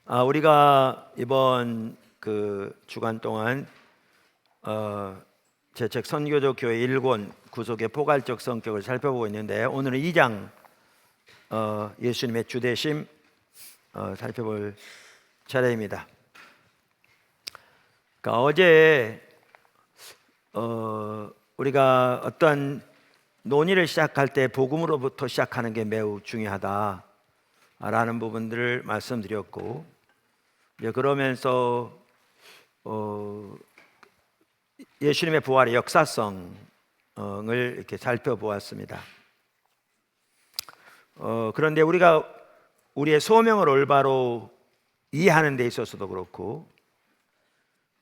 우리가 이번 주간 동안 제 책 선교적 교회 1권 구속의 포괄적 성격을 살펴보고 있는데, 오늘은 2장 예수님의 주되심 살펴볼 차례입니다. 그러니까 어제 우리가 어떤 논의를 시작할 때 복음으로부터 시작하는 게 매우 중요하다라는 부분들을 말씀드렸고, 그러면서 예수님의 부활의 역사성을 이렇게 살펴보았습니다. 그런데 우리가 우리의 소명을 올바로 이해하는 데 있어서도 그렇고,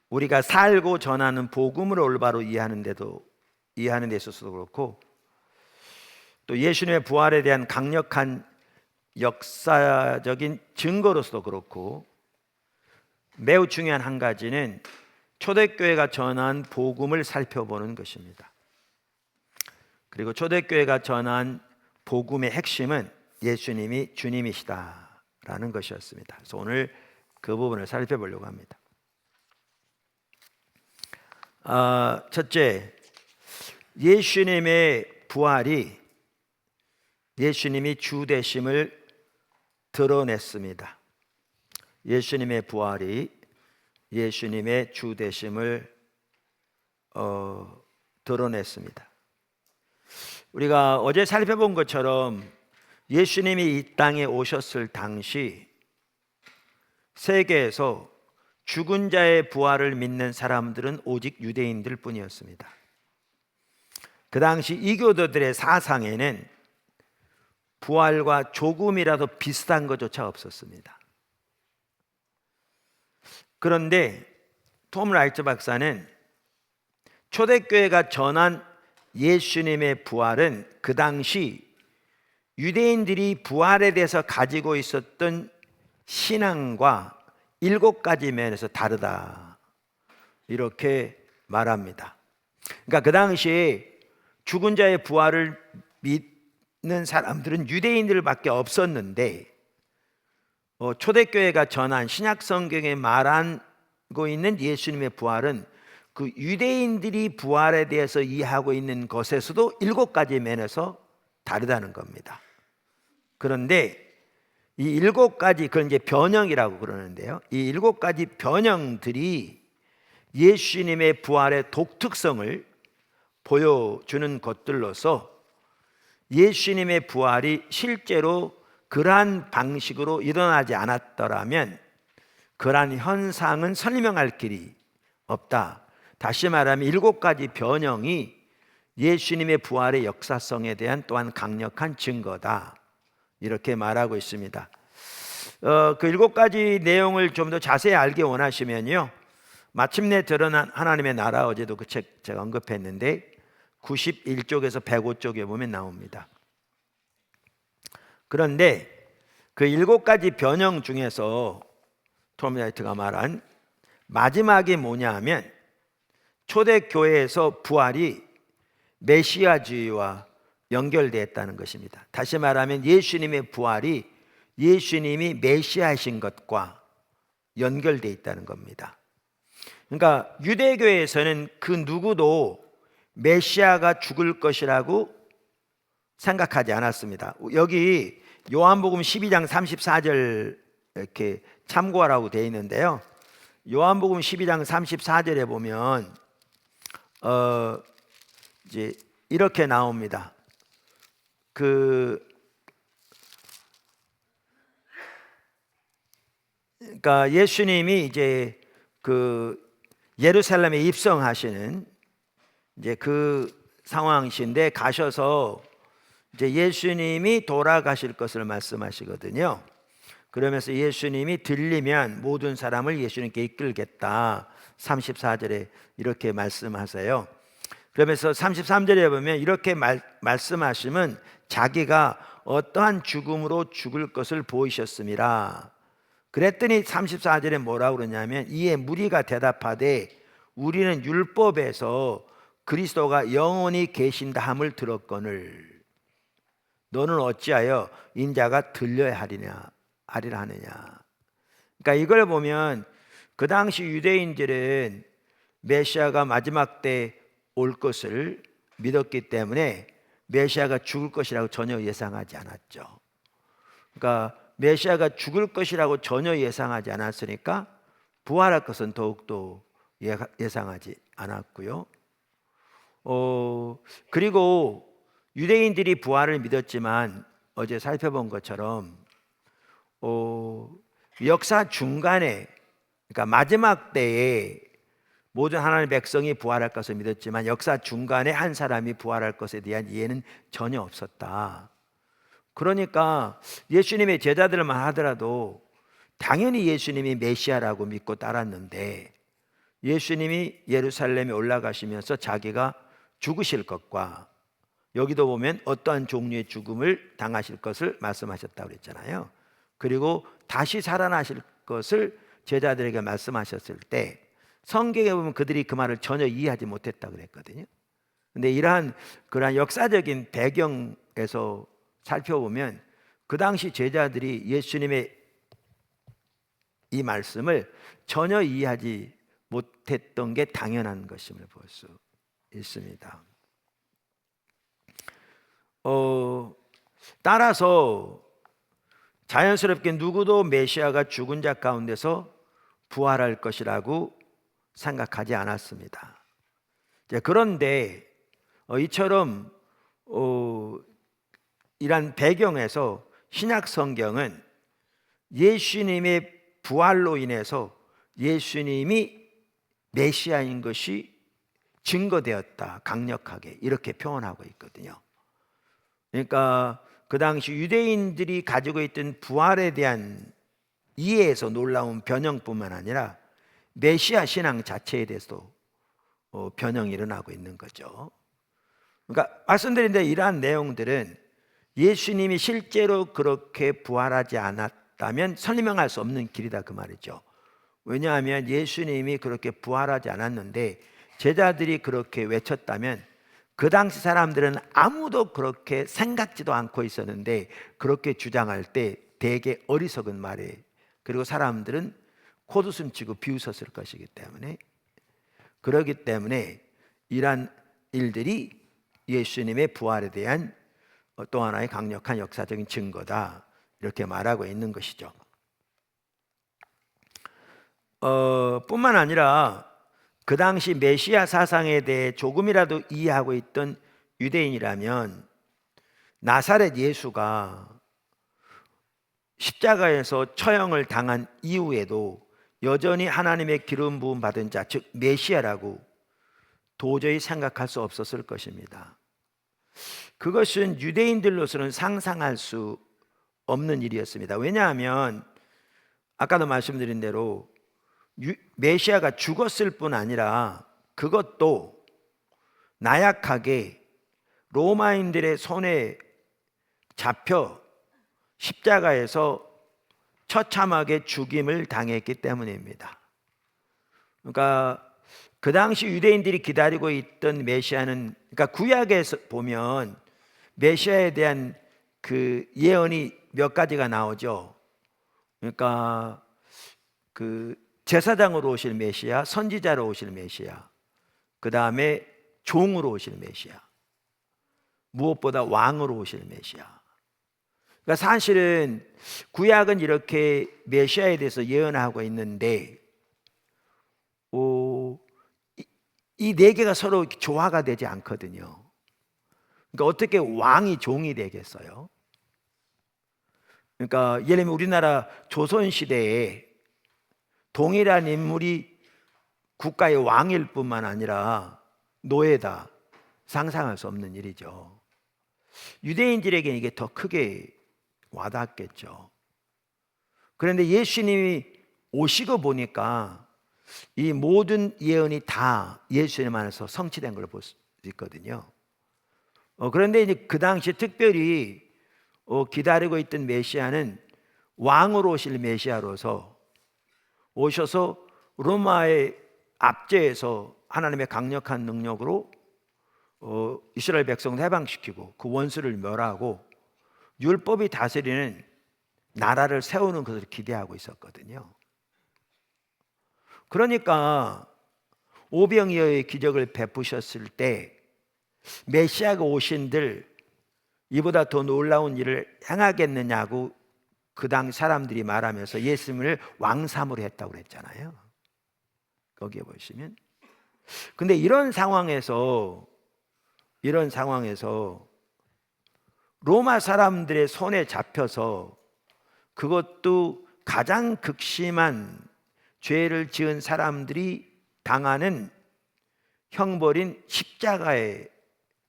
우리가 살고 전하는 복음을 올바로 이해하는 데 있어서도 그렇고, 또 예수님의 부활에 대한 강력한 역사적인 증거로서도 그렇고, 매우 중요한 한 가지는 초대교회가 전한 복음을 살펴보는 것입니다. 그리고 초대교회가 전한 복음의 핵심은 예수님이 주님이시다라는 것이었습니다. 그래서 오늘 그 부분을 살펴보려고 합니다. 첫째, 예수님의 부활이 예수님이 주 되심을 드러냈습니다. 예수님의 부활이 예수님의 주 되심을 드러냈습니다. 우리가 어제 살펴본 것처럼 예수님이 이 땅에 오셨을 당시 세계에서 죽은 자의 부활을 믿는 사람들은 오직 유대인들 뿐이었습니다. 그 당시 이교도들의 사상에는 부활과 조금이라도 비슷한 것조차 없었습니다. 그런데 톰 라이트 박사는 초대교회가 전한 예수님의 부활은 그 당시 유대인들이 부활에 대해서 가지고 있었던 신앙과 7가지 면에서 다르다, 이렇게 말합니다. 그러니까 그 당시에 죽은 자의 부활을 믿는 사람들은 유대인들밖에 없었는데, 초대교회가 전한 신약 성경에 말하고 있는 예수님의 부활은 그 유대인들이 부활에 대해서 이해하고 있는 것에서도 7가지 면에서 다르다는 겁니다. 그런데 이 7가지, 그건 이제 변형이라고 그러는데요, 이 7가지 변형들이 예수님의 부활의 독특성을 보여주는 것들로서 예수님의 부활이 실제로 그러한 방식으로 일어나지 않았더라면 그러한 현상은 설명할 길이 없다. 다시 말하면 7가지 변형이 예수님의 부활의 역사성에 대한 또한 강력한 증거다, 이렇게 말하고 있습니다. 그 7가지 내용을 좀 더 자세히 알기 원하시면요, 마침내 드러난 하나님의 나라, 어제도 그 책 제가 언급했는데 91쪽에서 105쪽에 보면 나옵니다. 그런데 그 7가지 변형 중에서 톰 라이트가 말한 마지막이 뭐냐 하면, 초대교회에서 부활이 메시아주의와 연결되었다는 것입니다. 다시 말하면 예수님의 부활이 예수님이 메시아이신 것과 연결되어 있다는 겁니다. 그러니까 유대교회에서는 그 누구도 메시아가 죽을 것이라고 생각하지 않았습니다. 여기 요한복음 12장 34절 이렇게 참고하라고 되어 있는데요, 요한복음 12장 34절에 보면 이제 이렇게 나옵니다. 그러니까 예수님이 이제 예루살렘에 입성하시는 이제 그 상황이신데, 가셔서 이제 예수님이 돌아가실 것을 말씀하시거든요. 그러면서 예수님이 들리면 모든 사람을 예수님께 이끌겠다, 34절에 이렇게 말씀하세요. 그러면서 33절에 보면 이렇게 말씀하시면 자기가 어떠한 죽음으로 죽을 것을 보이셨음이라. 그랬더니 34절에 뭐라고 그러냐면, 이에 무리가 대답하되 우리는 율법에서 그리스도가 영원히 계신다 함을 들었거늘 너는 어찌하여 인자가 들려야 하리라 하느냐. 그러니까 이걸 보면 그 당시 유대인들은 메시아가 마지막 때 올 것을 믿었기 때문에 메시아가 죽을 것이라고 전혀 예상하지 않았죠. 그러니까 메시아가 죽을 것이라고 전혀 예상하지 않았으니까 부활할 것은 더욱더 예상하지 않았고요. 그리고 유대인들이 부활을 믿었지만 어제 살펴본 것처럼 역사 중간에, 그러니까 마지막 때에 모든 하나님의 백성이 부활할 것을 믿었지만 역사 중간에 한 사람이 부활할 것에 대한 이해는 전혀 없었다. 그러니까 예수님의 제자들만 하더라도 당연히 예수님이 메시아라고 믿고 따랐는데, 예수님이 예루살렘에 올라가시면서 자기가 죽으실 것과, 여기도 보면 어떠한 종류의 죽음을 당하실 것을 말씀하셨다고 그랬잖아요. 그리고 다시 살아나실 것을 제자들에게 말씀하셨을 때 성경에 보면 그들이 그 말을 전혀 이해하지 못했다고 그랬거든요. 근데 그러한 역사적인 배경에서 살펴보면 그 당시 제자들이 예수님의 이 말씀을 전혀 이해하지 못했던 게 당연한 것임을 볼 수 있습니다. 따라서 자연스럽게 누구도 메시아가 죽은 자 가운데서 부활할 것이라고 생각하지 않았습니다. 그런데 이처럼 이런 배경에서 신약 성경은 예수님의 부활로 인해서 예수님이 메시아인 것이 증거되었다, 강력하게 이렇게 표현하고 있거든요. 그러니까 그 당시 유대인들이 가지고 있던 부활에 대한 이해에서 놀라운 변형뿐만 아니라 메시아 신앙 자체에 대해서도 변형이 일어나고 있는 거죠. 그러니까 말씀드린 대로 이러한 내용들은 예수님이 실제로 그렇게 부활하지 않았다면 설명할 수 없는 길이다, 그 말이죠. 왜냐하면 예수님이 그렇게 부활하지 않았는데 제자들이 그렇게 외쳤다면 그 당시 사람들은 아무도 그렇게 생각지도 않고 있었는데 그렇게 주장할 때 되게 어리석은 말에, 그리고 사람들은 코웃음 치고 비웃었을 것이기 때문에, 그렇기 때문에 이러한 일들이 예수님의 부활에 대한 또 하나의 강력한 역사적인 증거다, 이렇게 말하고 있는 것이죠. 뿐만 아니라 그 당시 메시아 사상에 대해 조금이라도 이해하고 있던 유대인이라면 나사렛 예수가 십자가에서 처형을 당한 이후에도 여전히 하나님의 기름 부음 받은 자, 즉 메시아라고 도저히 생각할 수 없었을 것입니다. 그것은 유대인들로서는 상상할 수 없는 일이었습니다. 왜냐하면 아까도 말씀드린 대로 메시아가 죽었을 뿐 아니라 그것도 나약하게 로마인들의 손에 잡혀 십자가에서 처참하게 죽임을 당했기 때문입니다. 그러니까 그 당시 유대인들이 기다리고 있던 메시아는, 그러니까 구약에서 보면 메시아에 대한 그 예언이 몇 가지가 나오죠. 그러니까 그 제사장으로 오실 메시아, 선지자로 오실 메시아, 그 다음에 종으로 오실 메시아, 무엇보다 왕으로 오실 메시아. 그러니까 사실은 구약은 이렇게 메시아에 대해서 예언하고 있는데 이 네 개가 서로 조화가 되지 않거든요. 그러니까 어떻게 왕이 종이 되겠어요? 그러니까 예를 들면 우리나라 조선시대에 동일한 인물이 국가의 왕일 뿐만 아니라 노예다, 상상할 수 없는 일이죠. 유대인들에게는 이게 더 크게 와닿겠죠. 그런데 예수님이 오시고 보니까 이 모든 예언이 다 예수님 안에서 성취된 걸 볼 수 있거든요. 그런데 이제 그 당시 특별히 기다리고 있던 메시아는 왕으로 오실 메시아로서 오셔서 로마의 압제에서 하나님의 강력한 능력으로 이스라엘 백성을 해방시키고 그 원수를 멸하고 율법이 다스리는 나라를 세우는 것을 기대하고 있었거든요. 그러니까 오병이어의 기적을 베푸셨을 때 메시아가 오신들 이보다 더 놀라운 일을 행하겠느냐고 그 당 사람들이 말하면서 예수님을 왕삼으로 했다고 그랬잖아요. 거기에 보시면. 근데 이런 상황에서 로마 사람들의 손에 잡혀서, 그것도 가장 극심한 죄를 지은 사람들이 당하는 형벌인 십자가에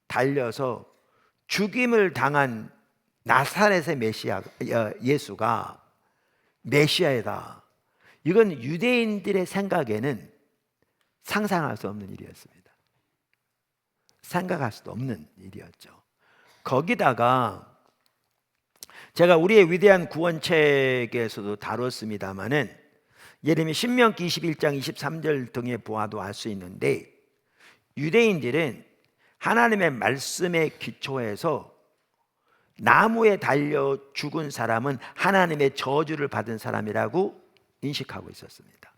달려서 죽임을 당한 나사렛의 예수가 메시아이다. 이건 유대인들의 생각에는 상상할 수 없는 일이었습니다. 생각할 수도 없는 일이었죠. 거기다가 제가 우리의 위대한 구원책에서도 다뤘습니다마는 예레미야 신명기 21장 23절 등에 보아도 알 수 있는데, 유대인들은 하나님의 말씀에 기초해서 나무에 달려 죽은 사람은 하나님의 저주를 받은 사람이라고 인식하고 있었습니다.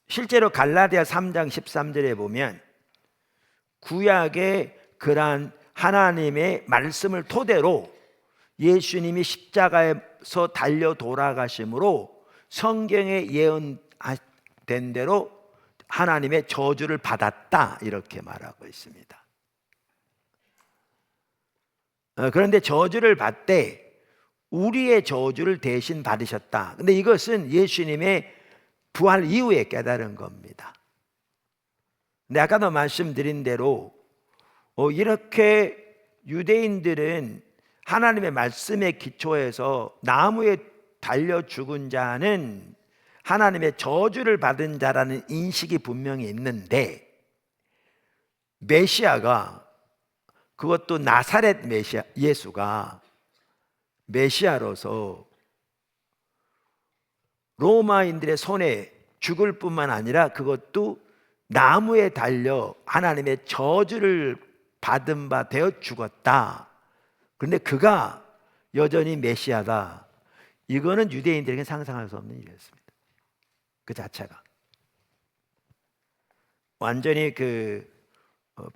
실제로 갈라디아 3장 13절에 보면 구약의 그러한 하나님의 말씀을 토대로 예수님이 십자가에서 달려 돌아가심으로 성경에 예언된 대로 하나님의 저주를 받았다, 이렇게 말하고 있습니다. 그런데 저주를 받되 우리의 저주를 대신 받으셨다. 근데 이것은 예수님의 부활 이후에 깨달은 겁니다. 근데 아까도 말씀드린 대로 이렇게 유대인들은 하나님의 말씀에 기초해서 나무에 달려 죽은 자는 하나님의 저주를 받은 자라는 인식이 분명히 있는데, 메시아가, 그것도 나사렛 메시아 예수가 메시아로서 로마인들의 손에 죽을 뿐만 아니라 그것도 나무에 달려 하나님의 저주를 받은 바 되어 죽었다. 그런데 그가 여전히 메시아다. 이거는 유대인들에게 상상할 수 없는 일이었습니다. 그 자체가 완전히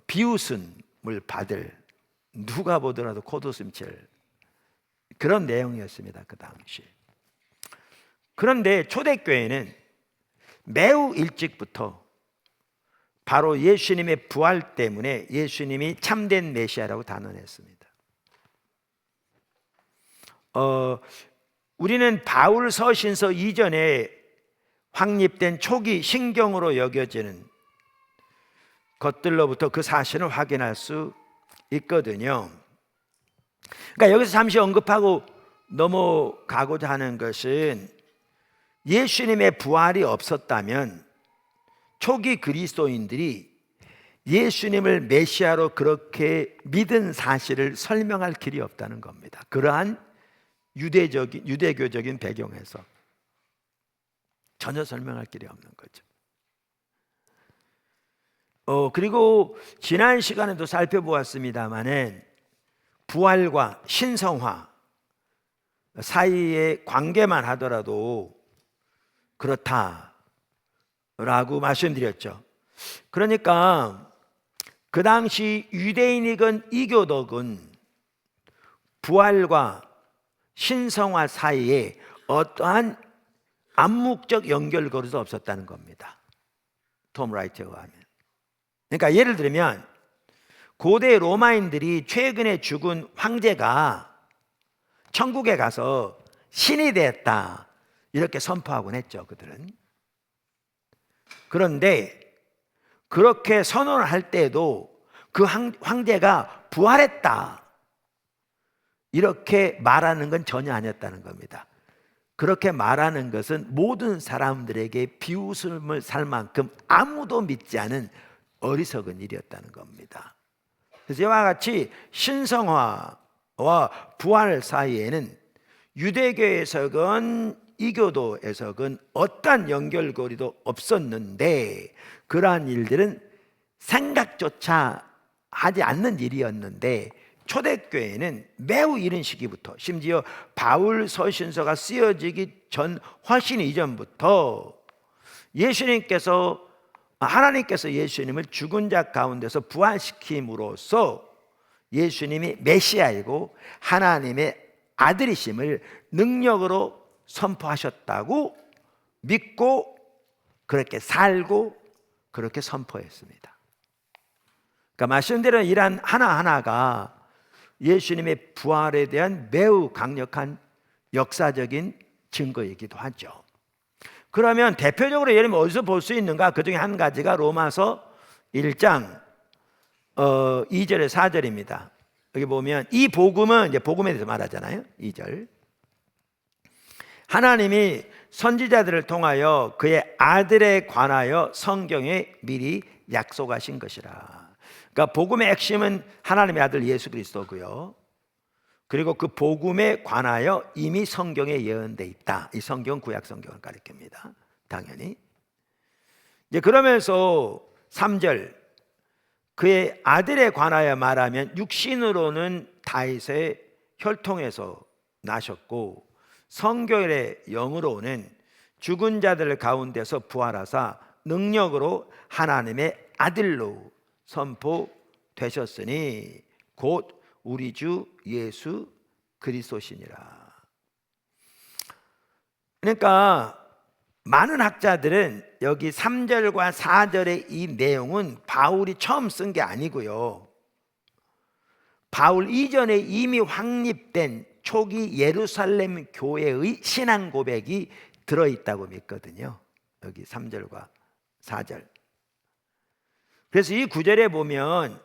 비웃음을 받을, 누가 보더라도 코웃음칠 그런 내용이었습니다, 그 당시. 그런데 초대교회는 매우 일찍부터 바로 예수님의 부활 때문에 예수님이 참된 메시아라고 단언했습니다. 우리는 바울 서신서 이전에 확립된 초기 신경으로 여겨지는 것들로부터 그 사실을 확인할 수 있거든요. 그러니까 여기서 잠시 언급하고 넘어가고자 하는 것은, 예수님의 부활이 없었다면 초기 그리스도인들이 예수님을 메시아로 그렇게 믿은 사실을 설명할 길이 없다는 겁니다. 그러한 유대교적인 배경에서 전혀 설명할 길이 없는 거죠. 그리고 지난 시간에도 살펴보았습니다마는 부활과 신성화 사이의 관계만 하더라도 그렇다라고 말씀드렸죠. 그러니까 그 당시 유대인이건 이교도건 부활과 신성화 사이에 어떠한 암묵적 연결고리도 없었다는 겁니다. 톰 라이트에 의하면. 그러니까 예를 들면 고대 로마인들이 최근에 죽은 황제가 천국에 가서 신이 되었다, 이렇게 선포하곤 했죠, 그들은. 그런데 그렇게 선언을 할 때에도 그 황제가 부활했다, 이렇게 말하는 건 전혀 아니었다는 겁니다. 그렇게 말하는 것은 모든 사람들에게 비웃음을 살 만큼 아무도 믿지 않은 어리석은 일이었다는 겁니다. 그래서 이와 같이 신성화와 부활 사이에는 유대교에서건 이교도에서건 어떠한 연결고리도 없었는데, 그러한 일들은 생각조차 하지 않는 일이었는데 초대교회는 매우 이른 시기부터, 심지어 바울 서신서가 쓰여지기 전 훨씬 이전부터 하나님께서 예수님을 죽은 자 가운데서 부활시킴으로써 예수님이 메시아이고 하나님의 아들이심을 능력으로 선포하셨다고 믿고 그렇게 살고 그렇게 선포했습니다. 그러니까 말씀대로 이러한 하나하나가 예수님의 부활에 대한 매우 강력한 역사적인 증거이기도 하죠. 그러면 대표적으로 예를 들면 어디서 볼 수 있는가? 그 중에 한 가지가 로마서 1장 2절에 4절입니다. 여기 보면 이 복음은 이제 복음에 대해서 말하잖아요. 2절. 하나님이 선지자들을 통하여 그의 아들에 관하여 성경에 미리 약속하신 것이라. 그러니까 복음의 핵심은 하나님의 아들 예수 그리스도고요. 그리고 그 복음에 관하여 이미 성경에 예언되어 있다. 이 성경 구약 성경을 가리킵니다. 당연히. 이제 그러면서 3절 그의 아들에 관하여 말하면 육신으로는 다윗의 혈통에서 나셨고 성결의 영으로는 죽은 자들 가운데서 부활하사 능력으로 하나님의 아들로 선포되셨으니 곧 우리 주 예수 그리스도시니라. 그러니까 많은 학자들은 여기 3절과 4절의 이 내용은 바울이 처음 쓴 게 아니고요, 바울 이전에 이미 확립된 초기 예루살렘 교회의 신앙 고백이 들어있다고 믿거든요. 여기 3절과 4절. 그래서 이 구절에 보면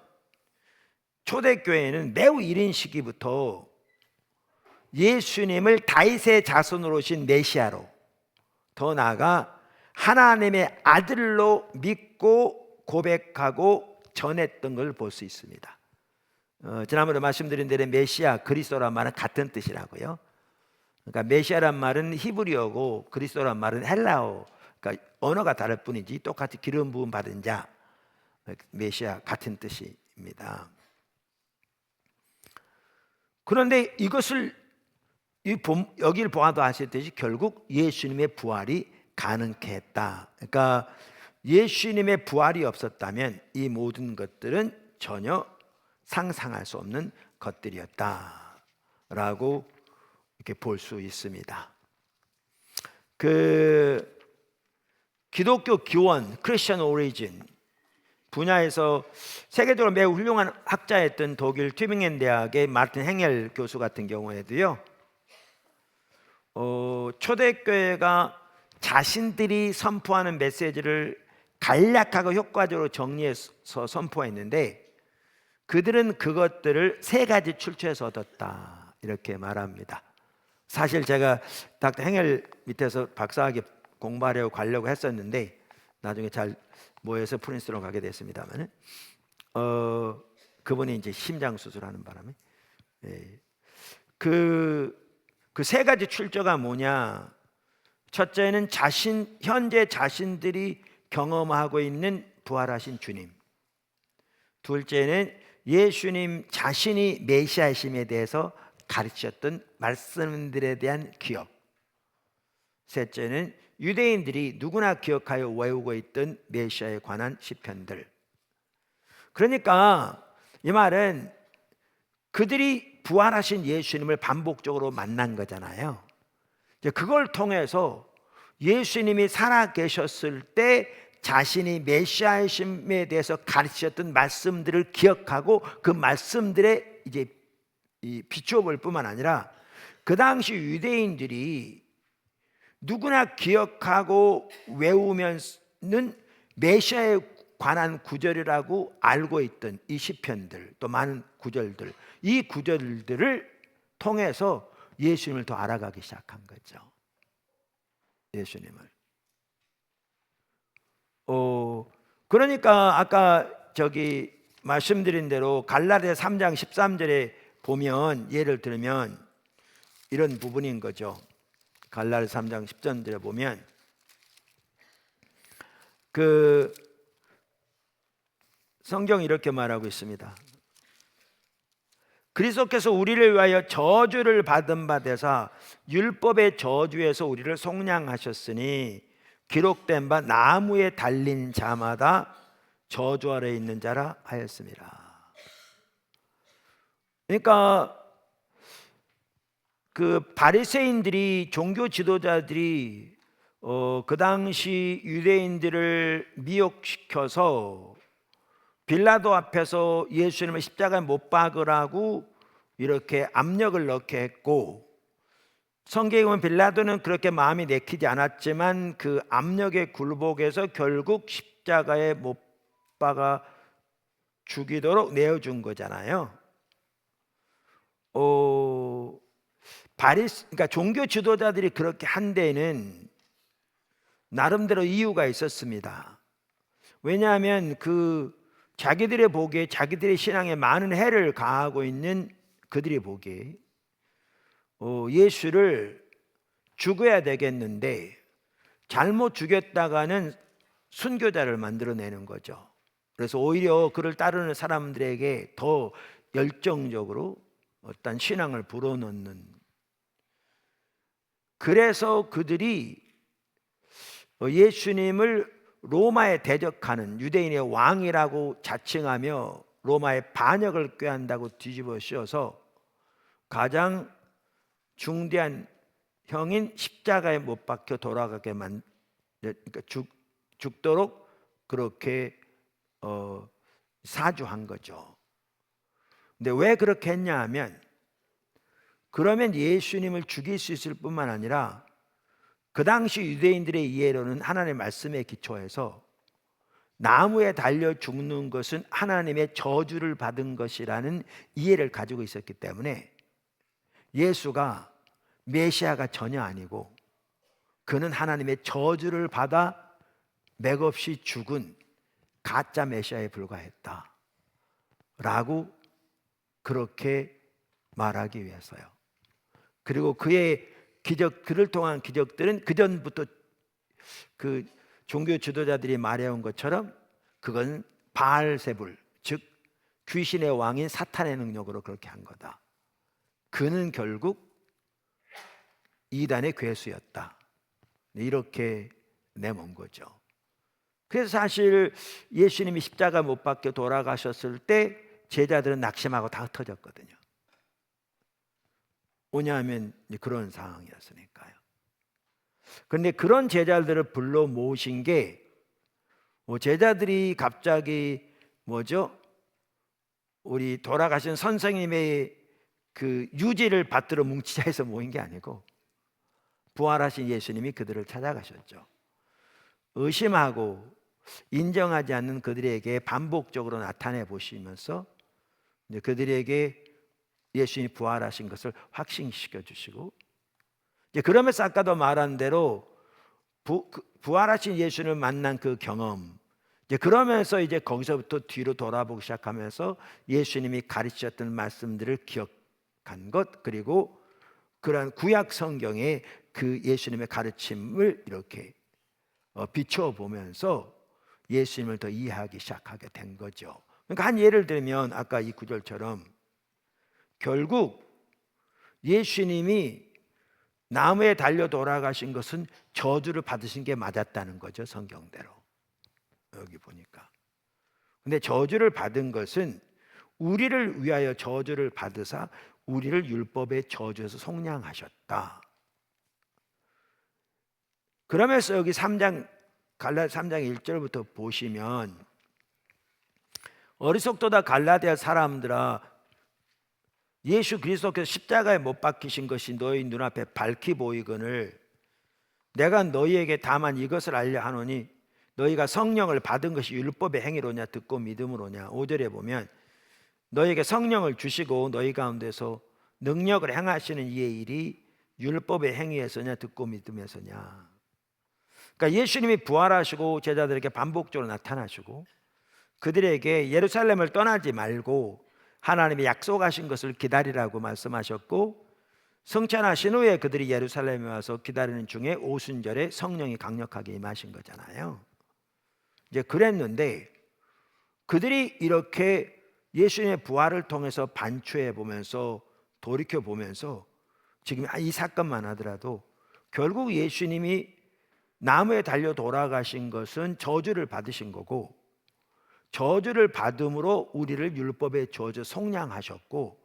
초대교회는 매우 이른 시기부터 예수님을 다윗의 자손으로 오신 메시아로, 더 나아가 하나님의 아들로 믿고 고백하고 전했던 걸 볼 수 있습니다. 지난번에 말씀드린 대로 메시아, 그리스도란 말은 같은 뜻이라고요. 그러니까 메시아란 말은 히브리어고 그리스도란 말은 헬라어, 그러니까 언어가 다를 뿐이지 똑같이 기름 부음 받은 자, 메시아 같은 뜻입니다. 그런데 이것을 여기를 보아도 아시듯이 결국 예수님의 부활이 가능케 했다. 그러니까 예수님의 부활이 없었다면 이 모든 것들은 전혀 상상할 수 없는 것들이었다라고 이렇게 볼 수 있습니다. 그 기독교 기원, 크리스천 오리진 분야에서 세계적으로 매우 훌륭한 학자였던 독일 튜빙겐 대학의 마르틴 행엘 교수 같은 경우에도요, 초대교회가 자신들이 선포하는 메시지를 간략하고 효과적으로 정리해서 선포했는데 그들은 그것들을 세 가지 출처에서 얻었다, 이렇게 말합니다. 사실 제가 닥터 행엘 밑에서 박사학위 공부하려고 가려고 했었는데 나중에 잘 모여서 프린스턴으로 가게 됐습니다만, 그분이 이제 심장 수술하는 바람에 그 세 가지 출처가 뭐냐? 첫째는 현재 자신들이 경험하고 있는 부활하신 주님. 둘째는 예수님 자신이 메시아심에 대해서 가르치셨던 말씀들에 대한 기억. 셋째는 유대인들이 누구나 기억하여 외우고 있던 메시아에 관한 시편들. 그러니까 이 말은 그들이 부활하신 예수님을 반복적으로 만난 거잖아요. 그걸 통해서 예수님이 살아계셨을 때 자신이 메시아이심에 대해서 가르치셨던 말씀들을 기억하고 그 말씀들에 이제 비추어 볼 뿐만 아니라 그 당시 유대인들이 누구나 기억하고 외우면은 메시아에 관한 구절이라고 알고 있던 이 시편들, 또 많은 구절들, 이 구절들을 통해서 예수님을 더 알아가기 시작한 거죠. 예수님을. 그러니까 아까 저기 말씀드린 대로 갈라디아 3장 13절에 보면, 예를 들면 이런 부분인 거죠. 갈라디아 3장 13절에 보면 그 성경이 이렇게 말하고 있습니다. 그리스도께서 우리를 위하여 저주를 받은 바 되사 율법의 저주에서 우리를 속량하셨으니 기록된 바 나무에 달린 자마다 저주 아래 있는 자라 하였습니다. 그러니까 그 바리새인들이, 종교 지도자들이 그 당시 유대인들을 미혹시켜서 빌라도 앞에서 예수님을 십자가에 못 박으라고 이렇게 압력을 넣게 했고, 성경에 보면 빌라도는 그렇게 마음이 내키지 않았지만 그 압력에 굴복해서 결국 십자가에 못 박아 죽이도록 내어준 거잖아요. 그러니까 종교 지도자들이 그렇게 한 데는 나름대로 이유가 있었습니다. 왜냐하면 자기들의 보기에, 자기들의 신앙에 많은 해를 가하고 있는 그들이 보기에 예수를 죽여야 되겠는데 잘못 죽였다가는 순교자를 만들어내는 거죠. 그래서 오히려 그를 따르는 사람들에게 더 열정적으로 어떤 신앙을 불어넣는, 그래서 그들이 예수님을 로마에 대적하는, 유대인의 왕이라고 자칭하며 로마의 반역을 꾀한다고 뒤집어 씌워서 가장 중대한 형인 십자가에 못 박혀 돌아가게 그러니까 죽도록 그렇게 사주한 거죠. 근데 왜 그렇게 했냐 하면, 그러면 예수님을 죽일 수 있을 뿐만 아니라 그 당시 유대인들의 이해로는 하나님의 말씀에 기초해서 나무에 달려 죽는 것은 하나님의 저주를 받은 것이라는 이해를 가지고 있었기 때문에 예수가 메시아가 전혀 아니고 그는 하나님의 저주를 받아 맥없이 죽은 가짜 메시아에 불과했다 라고 그렇게 말하기 위해서요. 그리고 그를 통한 기적들은 그전부터 그 종교 지도자들이 말해온 것처럼 그건 바알세불, 즉 귀신의 왕인 사탄의 능력으로 그렇게 한 거다. 그는 결국 이단의 괴수였다, 이렇게 내몬 거죠. 그래서 사실 예수님이 십자가 못 박혀 돌아가셨을 때 제자들은 낙심하고 다 흩어졌거든요. 왜냐하면 그런 상황이었으니까요. 그런데 그런 제자들을 불러 모신 게, 제자들이 갑자기 우리 돌아가신 선생님의 그 유지를 받들어 뭉치자 해서 모인 게 아니고 부활하신 예수님이 그들을 찾아가셨죠. 의심하고 인정하지 않는 그들에게 반복적으로 나타내 보시면서 그들에게 예수님이 부활하신 것을 확신시켜 주시고, 그러면서 아까도 말한 대로 부활하신 예수님을 만난 그 경험, 그러면서 이제 거기서부터 뒤로 돌아보기 시작하면서 예수님이 가르치셨던 말씀들을 기억한 것, 그리고 그러한 구약 성경의 그 예수님의 가르침을 이렇게 비춰 보면서 예수님을 더 이해하기 시작하게 된 거죠. 그러니까 한 예를 들면 아까 이 구절처럼 결국 예수님이 나무에 달려 돌아가신 것은 저주를 받으신 게 맞았다는 거죠, 성경대로. 여기 보니까. 근데 저주를 받은 것은 우리를 위하여 저주를 받으사 우리를 율법의 저주에서 속량하셨다. 그러면서 여기 갈라디아 3장 1절부터 보시면, 어리석도다 갈라디아 사람들아, 예수 그리스도께서 십자가에 못 박히신 것이 너희 눈앞에 밝히 보이거늘 내가 너희에게 다만 이것을 알려 하노니 너희가 성령을 받은 것이 율법의 행위로냐 듣고 믿음으로냐. 5절에 보면 너희에게 성령을 주시고 너희 가운데서 능력을 행하시는 이의 일이 율법의 행위에서냐 듣고 믿음에서냐. 그러니까 예수님이 부활하시고 제자들에게 반복적으로 나타나시고 그들에게 예루살렘을 떠나지 말고 하나님이 약속하신 것을 기다리라고 말씀하셨고, 성찬하신 후에 그들이 예루살렘에 와서 기다리는 중에 오순절에 성령이 강력하게 임하신 거잖아요. 이제 그랬는데 그들이 이렇게 예수님의 부활을 통해서 반추해 보면서 돌이켜 보면서 지금 이 사건만 하더라도 결국 예수님이 나무에 달려 돌아가신 것은 저주를 받으신 거고, 저주를 받음으로 우리를 율법의 저주 속량하셨고,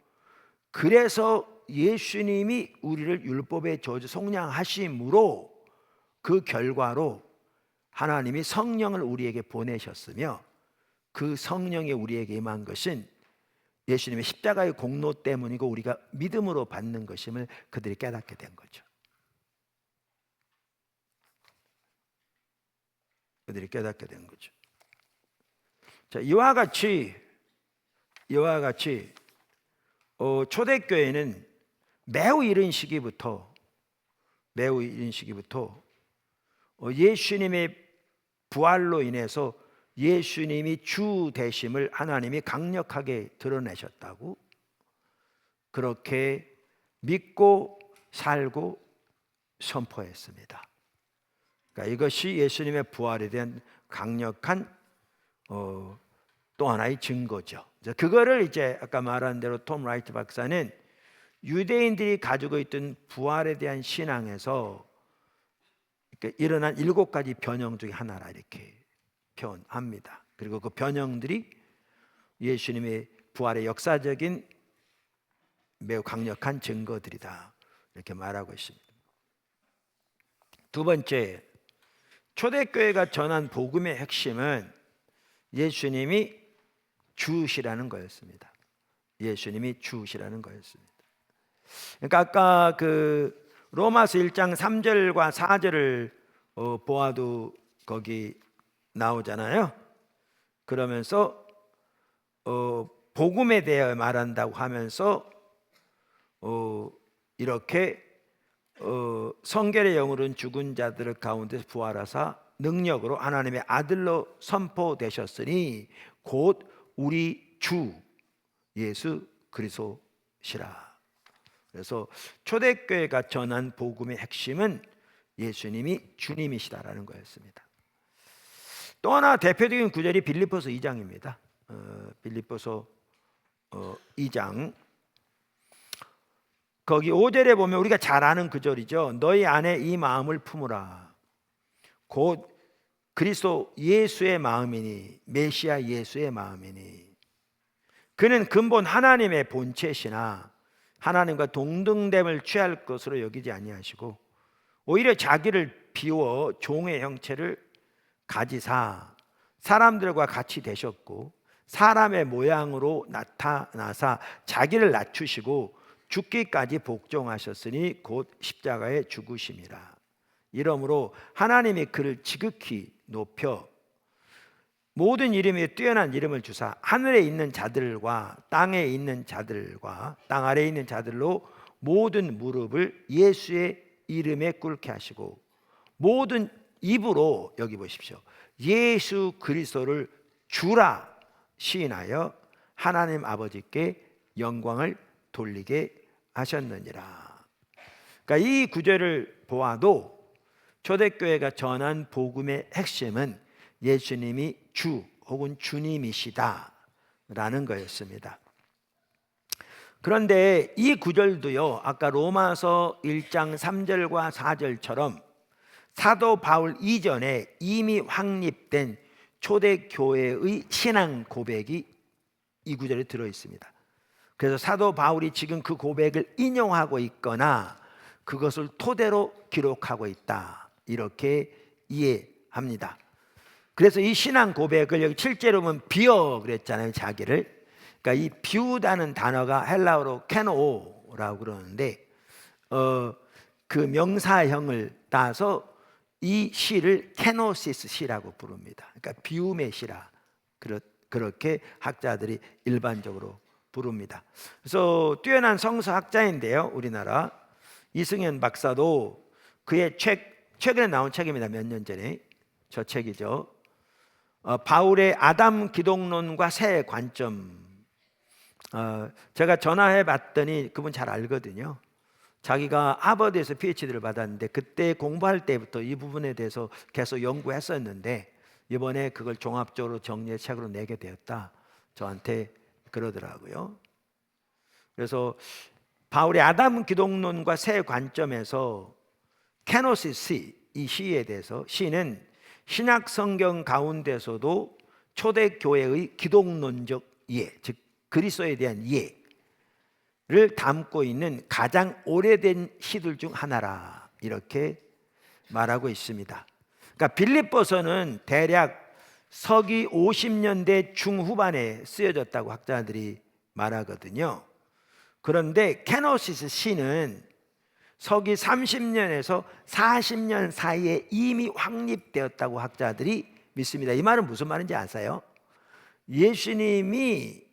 그래서 예수님이 우리를 율법의 저주 속량하심으로 그 결과로 하나님이 성령을 우리에게 보내셨으며, 그 성령이 우리에게 임한 것은 예수님의 십자가의 공로 때문이고 우리가 믿음으로 받는 것임을 그들이 깨닫게 된 거죠. 그들이 깨닫게 된 거죠. 자, 이와 같이 초대교회는 매우 이른 시기부터 예수님의 부활로 인해서 예수님이 주 되심을 하나님이 강력하게 드러내셨다고, 그렇게 믿고 살고 선포했습니다. 그러니까 이것이 예수님의 부활에 대한 강력한 또 하나의 증거죠. 그거를 이제 아까 말한 대로 톰 라이트 박사는 유대인들이 가지고 있던 부활에 대한 신앙에서 일어난 7가지 변형 중에 하나라 이렇게 표현합니다. 그리고 그 변형들이 예수님의 부활의 역사적인 매우 강력한 증거들이다 이렇게 말하고 있습니다. 두 번째, 초대교회가 전한 복음의 핵심은 예수님이 주시라는 거였습니다. 예수님이 주시라는 거였습니다. 그러니까 아까 그 로마서 1장 3절과 4절을 보아도 거기 나오잖아요. 그러면서 복음에 대해 말한다고 하면서 이렇게 성결의 영으로는 죽은 자들 가운데서 부활하사 능력으로 하나님의 아들로 선포되셨으니 곧 우리 주 예수 그리스도시라. 그래서 초대교회가 전한 복음의 핵심은 예수님이 주님이시다라는 거였습니다. 또 하나 대표적인 구절이 빌립보서 2장입니다. 빌립보서 2장 거기 5절에 보면 우리가 잘 아는 구절이죠. 너희 안에 이 마음을 품으라. 곧 그리스도 예수의 마음이니, 메시아 예수의 마음이니, 그는 근본 하나님의 본체시나 하나님과 동등됨을 취할 것으로 여기지 아니하시고 오히려 자기를 비워 종의 형체를 가지사 사람들과 같이 되셨고 사람의 모양으로 나타나사 자기를 낮추시고 죽기까지 복종하셨으니 곧 십자가에 죽으심이라. 이러므로 하나님이 그를 지극히 높여 모든 이름에 뛰어난 이름을 주사 하늘에 있는 자들과 땅에 있는 자들과 땅 아래에 있는 자들로 모든 무릎을 예수의 이름에 꿇게 하시고 모든 입으로, 여기 보십시오, 예수 그리스도를 주라 시인하여 하나님 아버지께 영광을 돌리게 하셨느니라. 그러니까 이 구절을 보아도 초대교회가 전한 복음의 핵심은 예수님이 주 혹은 주님이시다라는 거였습니다. 그런데 이 구절도요, 아까 로마서 1장 3절과 4절처럼 사도 바울 이전에 이미 확립된 초대교회의 신앙 고백이 이 구절에 들어 있습니다. 그래서 사도 바울이 지금 그 고백을 인용하고 있거나 그것을 토대로 기록하고 있다 이렇게 이해합니다. 그래서 이 신앙 고백을 여기 7절에 보면 비어 그랬잖아요, 자기를. 그러니까 이 비우다는 단어가 헬라어로 케노라고 그러는데 그 명사형을 따서 이 시를 케노시스 시라고 부릅니다. 그러니까 비움의 시라 그렇게 학자들이 일반적으로 부릅니다. 그래서 뛰어난 성서학자인데요, 우리나라 이승현 박사도 그의 최근에 나온 책입니다. 몇 년 전에 저 책이죠. 바울의 아담 기독론과 새 관점. 제가 전화해 봤더니 그분 잘 알거든요. 자기가 하버드에서 PhD를 받았는데 그때 공부할 때부터 이 부분에 대해서 계속 연구했었는데 이번에 그걸 종합적으로 정리해 책으로 내게 되었다 저한테 그러더라고요. 그래서 바울의 아담 기독론과 새 관점에서 케노시스, 이 시에 대해서, 시는 신약 성경 가운데서도 초대교회의 기독론적 이해, 즉 그리스도에 대한 이해를 담고 있는 가장 오래된 시들 중 하나라, 이렇게 말하고 있습니다. 그러니까 빌립보서는 대략 서기 50년대 중후반에 쓰여졌다고 학자들이 말하거든요. 그런데 케노시스 시는 서기 30년에서 40년 사이에 이미 확립되었다고 학자들이 믿습니다. 이 말은 무슨 말인지 아세요? 예수님이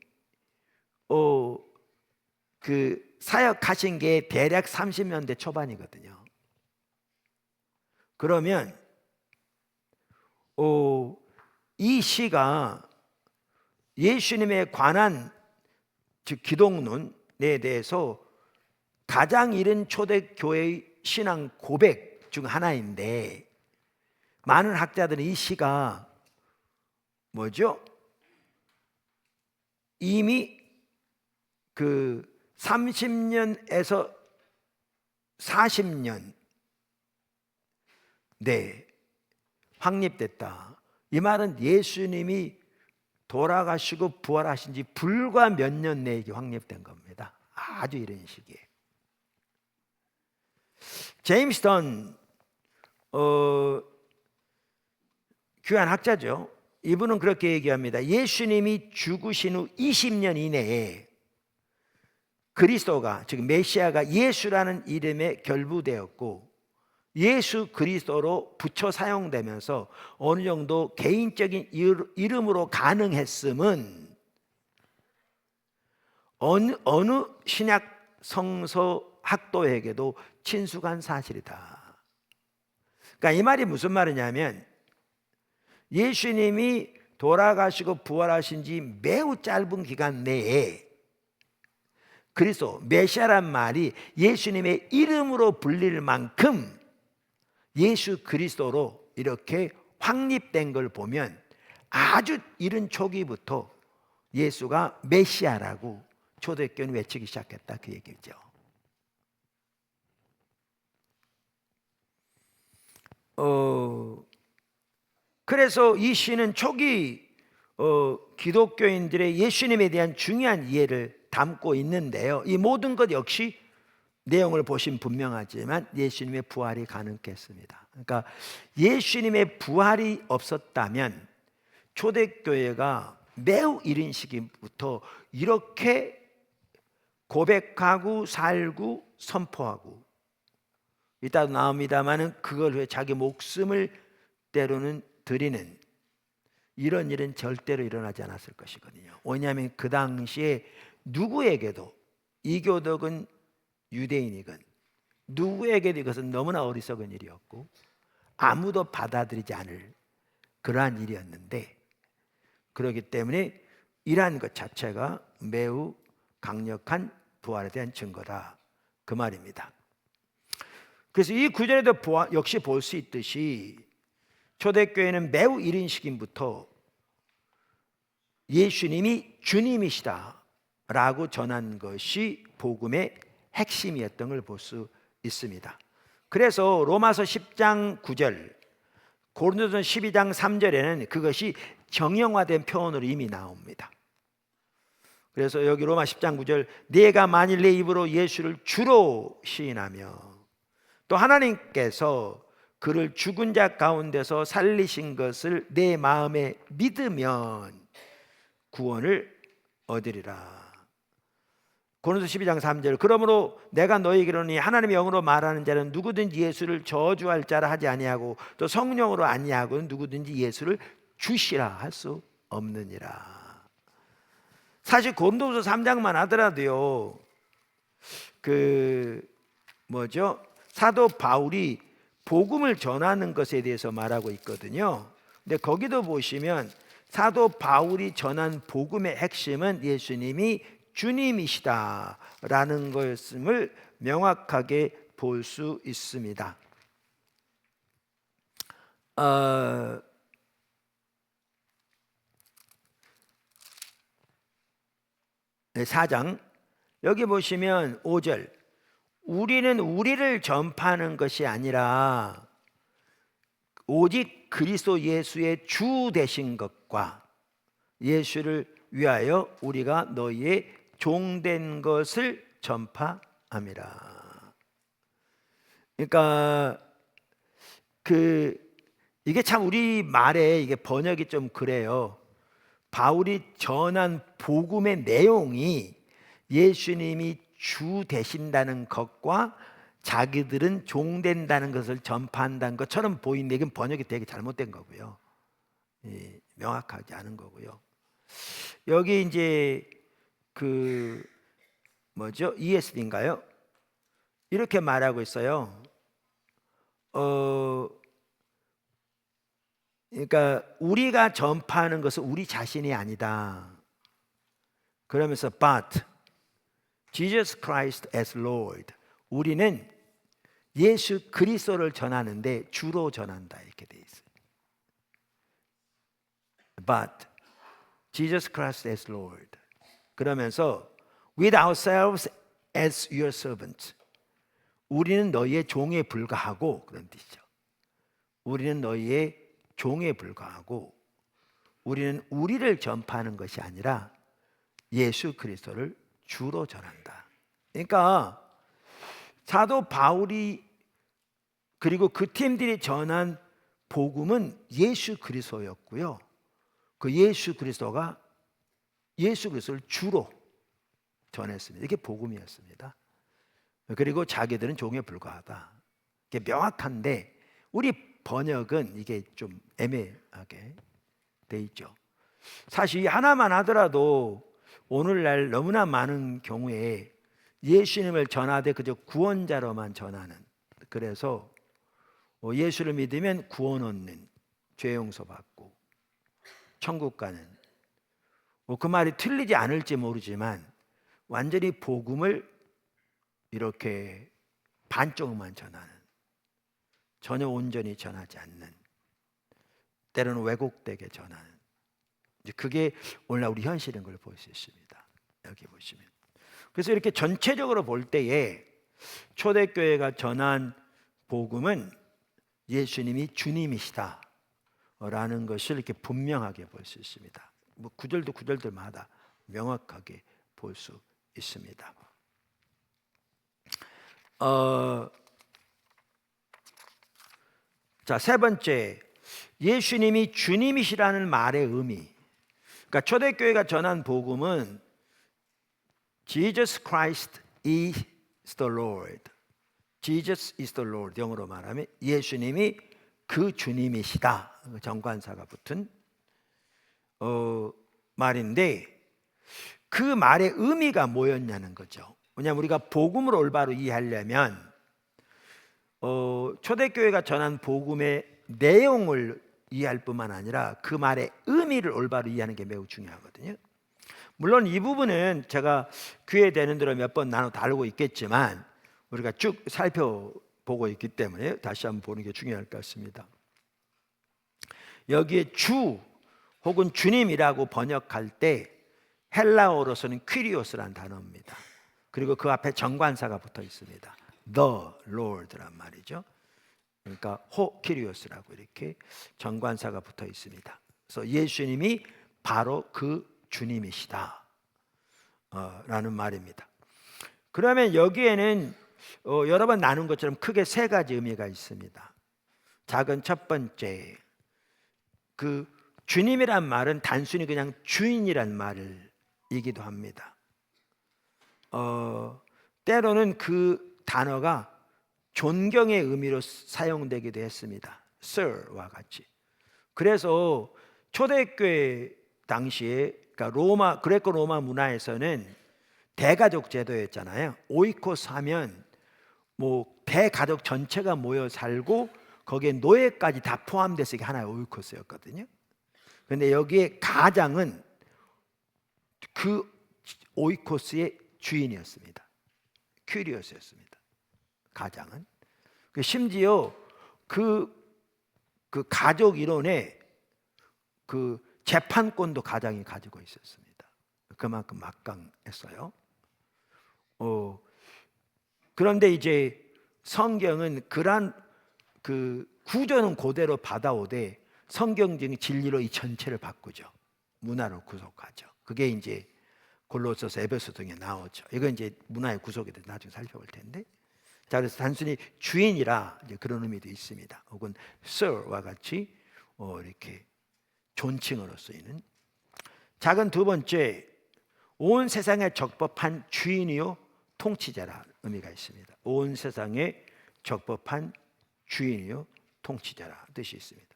그 사역하신 게 대략 30년대 초반이거든요. 그러면 이 시가 예수님에 관한, 즉 기독론에 대해서 가장 이른 초대교회의 신앙 고백 중 하나인데, 많은 학자들은 이 시가 뭐죠? 이미 그 30년에서 40년 확립됐다. 이 말은 예수님이 돌아가시고 부활하신 지 불과 몇 년 내에 확립된 겁니다. 아주 이런 시기에. 제임스 던, 귀한 학자죠. 이분은 그렇게 얘기합니다. 예수님이 죽으신 후 20년 이내에 그리스도가, 즉 메시아가 예수라는 이름에 결부되었고, 예수 그리스도로 붙여 사용되면서 어느 정도 개인적인 이름으로 가능했음은 어느 신약 성서 학도에게도 친숙한 사실이다. 그러니까 이 말이 무슨 말이냐면, 예수님이 돌아가시고 부활하신 지 매우 짧은 기간 내에 그리스도, 메시아란 말이 예수님의 이름으로 불릴 만큼 예수 그리스도로 이렇게 확립된 걸 보면 아주 이른 초기부터 예수가 메시아라고 초대교회는 외치기 시작했다, 그 얘기죠. 그래서 이 시는 초기 기독교인들의 예수님에 대한 중요한 이해를 담고 있는데요, 이 모든 것 역시 내용을 보시면 분명하지만 예수님의 부활이 가능했습니다. 그러니까 예수님의 부활이 없었다면 초대교회가 매우 이른 시기부터 이렇게 고백하고 살고 선포하고, 이따도 나옵니다마는 그걸 위해 자기 목숨을 때로는 드리는 이런 일은 절대로 일어나지 않았을 것이거든요. 왜냐하면 그 당시에 누구에게도, 이교덕은 유대인이건 누구에게도 이것은 너무나 어리석은 일이었고 아무도 받아들이지 않을 그러한 일이었는데, 그렇기 때문에 이러한 것 자체가 매우 강력한 부활에 대한 증거다, 그 말입니다. 그래서 이 구절에도 역시 볼 수 있듯이 초대교회는 매우 이른 시기부터 예수님이 주님이시다 라고 전한 것이 복음의 핵심이었던 걸 볼 수 있습니다. 그래서 로마서 10장 9절, 고린도전 12장 3절에는 그것이 정형화된 표현으로 이미 나옵니다. 그래서 여기 로마 10장 9절, 내가 만일 내 입으로 예수를 주로 시인하며 또 하나님께서 그를 죽은 자 가운데서 살리신 것을 내 마음에 믿으면 구원을 얻으리라. 고린도서 12장 3절, 그러므로 내가 너희에게 이르노니 하나님의 영으로 말하는 자는 누구든지 예수를 저주할 자라 하지 아니하고 또 성령으로 아니하고는 누구든지 예수를 주시라 할 수 없느니라. 사실 고린도서 3장만 하더라도요, 사도 바울이 복음을 전하는 것에 대해서 말하고 있거든요. 근데 거기도 보시면 사도 바울이 전한 복음의 핵심은 예수님이 주님이시다라는 것을 명확하게 볼 수 있습니다. 4장 여기 보시면 5절, 우리는 우리를 전파하는 것이 아니라 오직 그리스도 예수의 주 되신 것과 예수를 위하여 우리가 너희의 종된 것을 전파함이라. 그러니까 이게 참 우리 말에 이게 번역이 좀 그래요. 바울이 전한 복음의 내용이 예수님이 주 되신다는 것과 자기들은 종된다는 것을 전파한다는 것처럼 보이는데 이건 번역이 되게 잘못된 거고요. 명확하지 않은 거고요. 여기 이제 ESV인가요? 이렇게 말하고 있어요. 그러니까 우리가 전파하는 것은 우리 자신이 아니다. 그러면서 but Jesus Christ as Lord, 우리는 예수 그리스도를 전하는데 주로 전한다 이렇게 돼 있어요. But Jesus Christ as Lord. 그러면서 with ourselves as your servants, 우리는 너희의 종에 불과하고, 그런 뜻이죠. 우리는 너희의 종에 불과하고 우리는 우리를 전파하는 것이 아니라 예수 그리스도를 주로 전한다. 그러니까 사도 바울이 그리고 그 팀들이 전한 복음은 예수 그리스도였고요. 그 예수 그리스도를 주로 전했습니다. 이게 복음이었습니다. 그리고 자기들은 종에 불과하다. 이게 명확한데 우리 번역은 이게 좀 애매하게 돼 있죠. 사실 하나만 하더라도 오늘날 너무나 많은 경우에 예수님을 전하되 그저 구원자로만 전하는, 그래서 예수를 믿으면 구원 얻는, 죄 용서 받고 천국 가는, 그 말이 틀리지 않을지 모르지만 완전히 복음을 이렇게 반쪽만 전하는, 전혀 온전히 전하지 않는, 때로는 왜곡되게 전하는, 그게 오늘날 우리 현실인 걸 볼 수 있습니다. 여기 보시면. 그래서 이렇게 전체적으로 볼 때에 초대교회가 전한 복음은 예수님이 주님이시다 라는 것을 이렇게 분명하게 볼 수 있습니다. 구절들마다 명확하게 볼 수 있습니다. 자, 세 번째, 예수님이 주님이시라는 말의 의미. 그러니까 초대교회가 전한 복음은 Jesus Christ is the Lord. Jesus is the Lord. 영어로 말하면 예수님이 그 주님이시다. 정관사가 붙은 말인데 그 말의 의미가 뭐였냐는 거죠. 왜냐하면 우리가 복음을 올바로 이해하려면 초대교회가 전한 복음의 내용을 이해할 뿐만 아니라 그 말의 의미를 올바로 이해하는 게 매우 중요하거든요. 물론 이 부분은 제가 기회 되는 대로 몇 번 나눠 다루고 있겠지만 우리가 쭉 살펴보고 있기 때문에 다시 한번 보는 게 중요할 것 같습니다. 여기에 주 혹은 주님이라고 번역할 때 헬라어로서는 퀴리오스라는 단어입니다. 그리고 그 앞에 정관사가 붙어 있습니다. The Lord란 말이죠. 그러니까 호 퀴리오스라고 이렇게 정관사가 붙어 있습니다. 그래서 예수님이 바로 그 주님이시다 라는 말입니다. 그러면 여기에는 여러 번 나눈 것처럼 크게 세 가지 의미가 있습니다. 작은 첫 번째, 그 주님이란 말은 단순히 그냥 주인이란 말이기도 합니다. 때로는 그 단어가 존경의 의미로 사용되기도 했습니다. Sir와 같이. 그래서 초대교회 당시에 그러니까 그레코 로마 문화에서는 대가족 제도였잖아요. 오이코스 하면 뭐 대가족 전체가 모여 살고 거기에 노예까지 다 포함돼서 이게 하나의 오이코스였거든요. 그런데 여기에 가장은 그 오이코스의 주인이었습니다. 큐리오스였습니다. 가장은. 심지어 그 가족 이론에 그 재판권도 가장이 가지고 있었습니다. 그만큼 막강했어요. 그런데 이제 성경은 그러한 그 구조는 그대로 받아오되 성경적인 진리로 이 전체를 바꾸죠. 문화로 구속하죠. 그게 이제 골로새서, 에베소 등에 나오죠. 이건 이제 문화의 구속에 대해서 나중에 살펴볼 텐데, 자, 그래서 단순히 주인이라 이제 그런 의미도 있습니다. 혹은 sir와 같이 이렇게 존칭으로 쓰이는. 작은 두 번째, 온 세상에 적법한 주인이요 통치자라 의미가 있습니다. 온 세상에 적법한 주인이요 통치자라 뜻이 있습니다.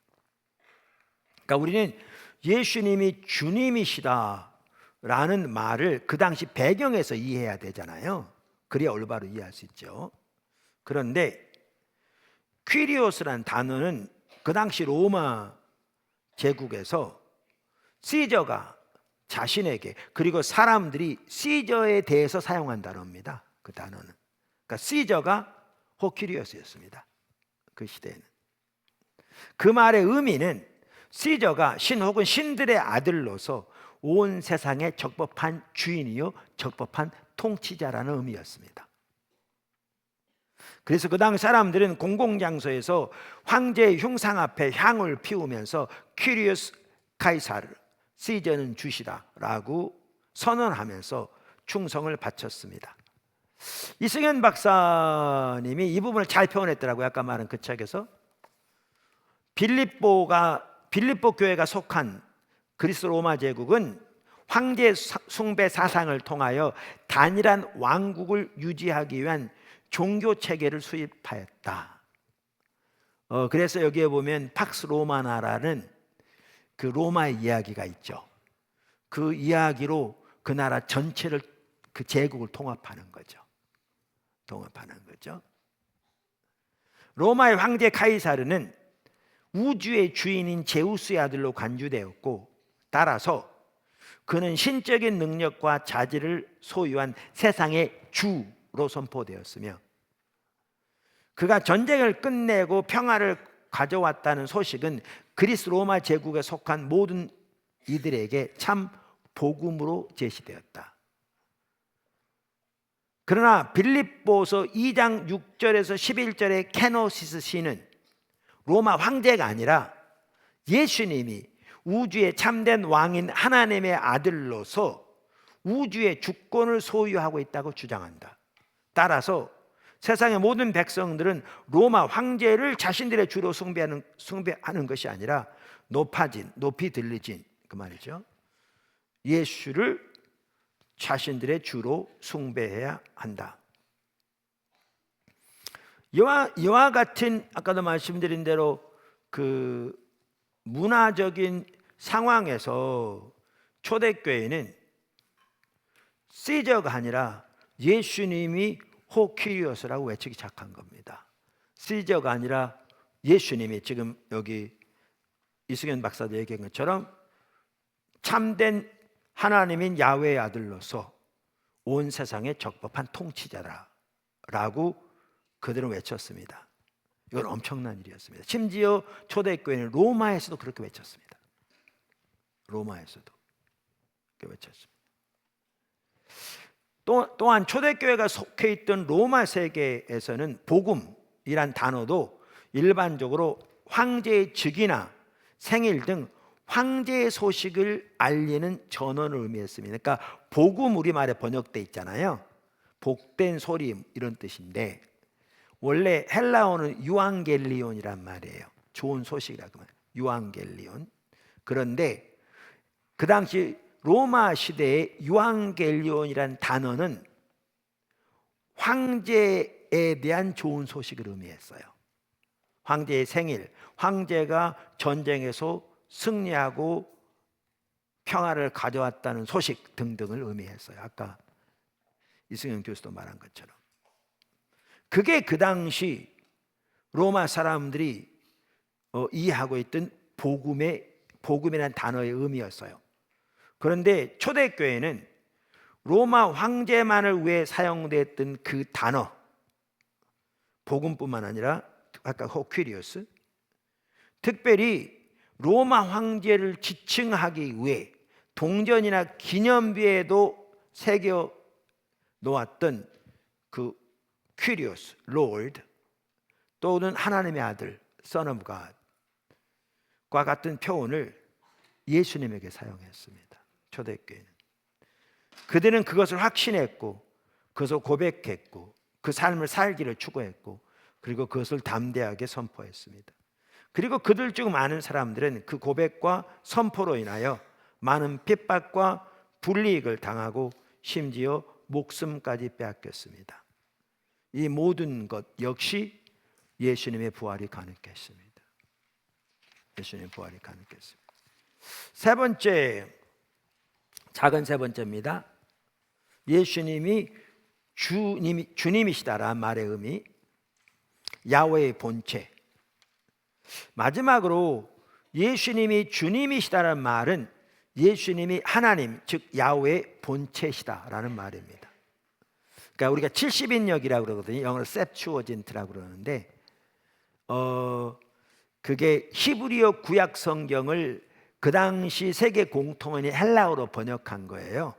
그러니까 우리는 예수님이 주님이시다라는 말을 그 당시 배경에서 이해해야 되잖아요. 그래야 올바로 이해할 수 있죠. 그런데 퀴리오스라는 단어는 그 당시 로마 제국에서 시저가 자신에게, 그리고 사람들이 시저에 대해서 사용한 단어입니다. 그 단어는. 그러니까 시저가 호퀴리오스였습니다. 그 시대에는. 그 말의 의미는 시저가 신 혹은 신들의 아들로서 온 세상의 적법한 주인이요 적법한 통치자라는 의미였습니다. 그래서 그 당 사람들은 공공장소에서 황제의 흉상 앞에 향을 피우면서 퀴리오스 카이사르, 시저는 주시다라고 선언하면서 충성을 바쳤습니다. 이승현 박사님이 이 부분을 잘 표현했더라고요. 아까 말한 그 책에서. 빌립보 교회가 속한 그리스 로마 제국은 황제 숭배 사상을 통하여 단일한 왕국을 유지하기 위한 종교 체계를 수립하였다. 그래서 여기에 보면 팍스 로마나라는 그 로마의 이야기가 있죠. 그 이야기로 그 나라 전체를, 그 제국을 통합하는 거죠. 로마의 황제 카이사르는 우주의 주인인 제우스의 아들로 간주되었고, 따라서 그는 신적인 능력과 자질을 소유한 세상의 주로 선포되었으며, 그가 전쟁을 끝내고 평화를 가져왔다는 소식은 그리스 로마 제국에 속한 모든 이들에게 참 복음으로 제시되었다. 그러나 빌립보서 2장 6절에서 11절의 케노시스 시는 로마 황제가 아니라 예수님이 우주의 참된 왕인 하나님의 아들로서 우주의 주권을 소유하고 있다고 주장한다. 따라서 세상의 모든 백성들은 로마 황제를 자신들의 주로 숭배하는 것이 아니라 높이 들리진, 그 말이죠, 예수를 자신들의 주로 숭배해야 한다. 이와 같은, 아까도 말씀드린 대로 그 문화적인 상황에서 초대교회는 시저가 아니라 예수님이 호퀴리오스라고 외치기 시작한 겁니다. 시저가 아니라 예수님이, 지금 여기 이승현 박사도 얘기한 것처럼 참된 하나님인 야훼의 아들로서 온 세상의 적법한 통치자라고 그들은 외쳤습니다. 이건 엄청난 일이었습니다. 심지어 초대교회는 로마에서도 그렇게 외쳤습니다. 로마에서도 그렇게 외쳤습니다. 또한 초대교회가 속해 있던 로마 세계에서는 복음이란 단어도 일반적으로 황제의 즉위나 생일 등 황제의 소식을 알리는 전언을 의미했습니다. 그러니까 복음, 우리말에 번역돼 있잖아요. 복된 소리, 이런 뜻인데 원래 헬라어는 유앙겔리온이란 말이에요. 좋은 소식이라고 말해요. 유앙겔리온. 그런데 그 당시 로마 시대의 유앙겔리온이란 단어는 황제에 대한 좋은 소식을 의미했어요. 황제의 생일, 황제가 전쟁에서 승리하고 평화를 가져왔다는 소식 등등을 의미했어요. 아까 이승현 교수도 말한 것처럼. 그게 그 당시 로마 사람들이 이해하고 있던 복음이라는 단어의 의미였어요. 그런데 초대교회는 로마 황제만을 위해 사용됐던 그 단어, 복음뿐만 아니라 아까 호퀴리오스, 특별히 로마 황제를 지칭하기 위해 동전이나 기념비에도 새겨 놓았던 그 퀴리오스, 롤드, 또는 하나님의 아들, Son of God과 같은 표현을 예수님에게 사용했습니다. 초대교회는 그들은 그것을 확신했고, 그것을 고백했고, 그 삶을 살기를 추구했고, 그리고 그것을 담대하게 선포했습니다. 그리고 그들 중 많은 사람들은 그 고백과 선포로 인하여 많은 핍박과 불이익을 당하고 심지어 목숨까지 빼앗겼습니다. 이 모든 것 역시 예수님의 부활이 가능했습니다. 예수님의 부활이 가능했습니다. 세 번째, 작은 세 번째입니다. 예수님이 주님이시다라는 말의 의미, 야훼의 본체. 마지막으로 예수님이 주님이시다라는 말은 예수님이 하나님, 즉 야훼의 본체시다라는 말입니다. 그러니까 우리가 70인역이라고 그러거든요. 영어로 셉추어진트라고 그러는데, 그게 히브리어 구약 성경을 그 당시 세계 공통어인 헬라어로 번역한 거예요.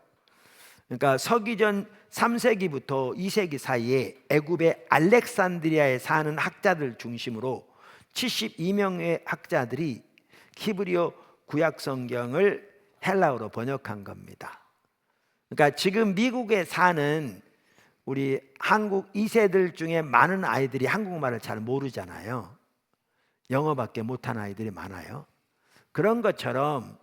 그러니까 서기전 3세기부터 2세기 사이에 애굽의 알렉산드리아에 사는 학자들 중심으로 72명의 학자들이 히브리어 구약 성경을 헬라어로 번역한 겁니다. 그러니까 지금 미국에 사는 우리 한국 2세들 중에 많은 아이들이 한국말을 잘 모르잖아요. 영어밖에 못하는 아이들이 많아요. 그런 것처럼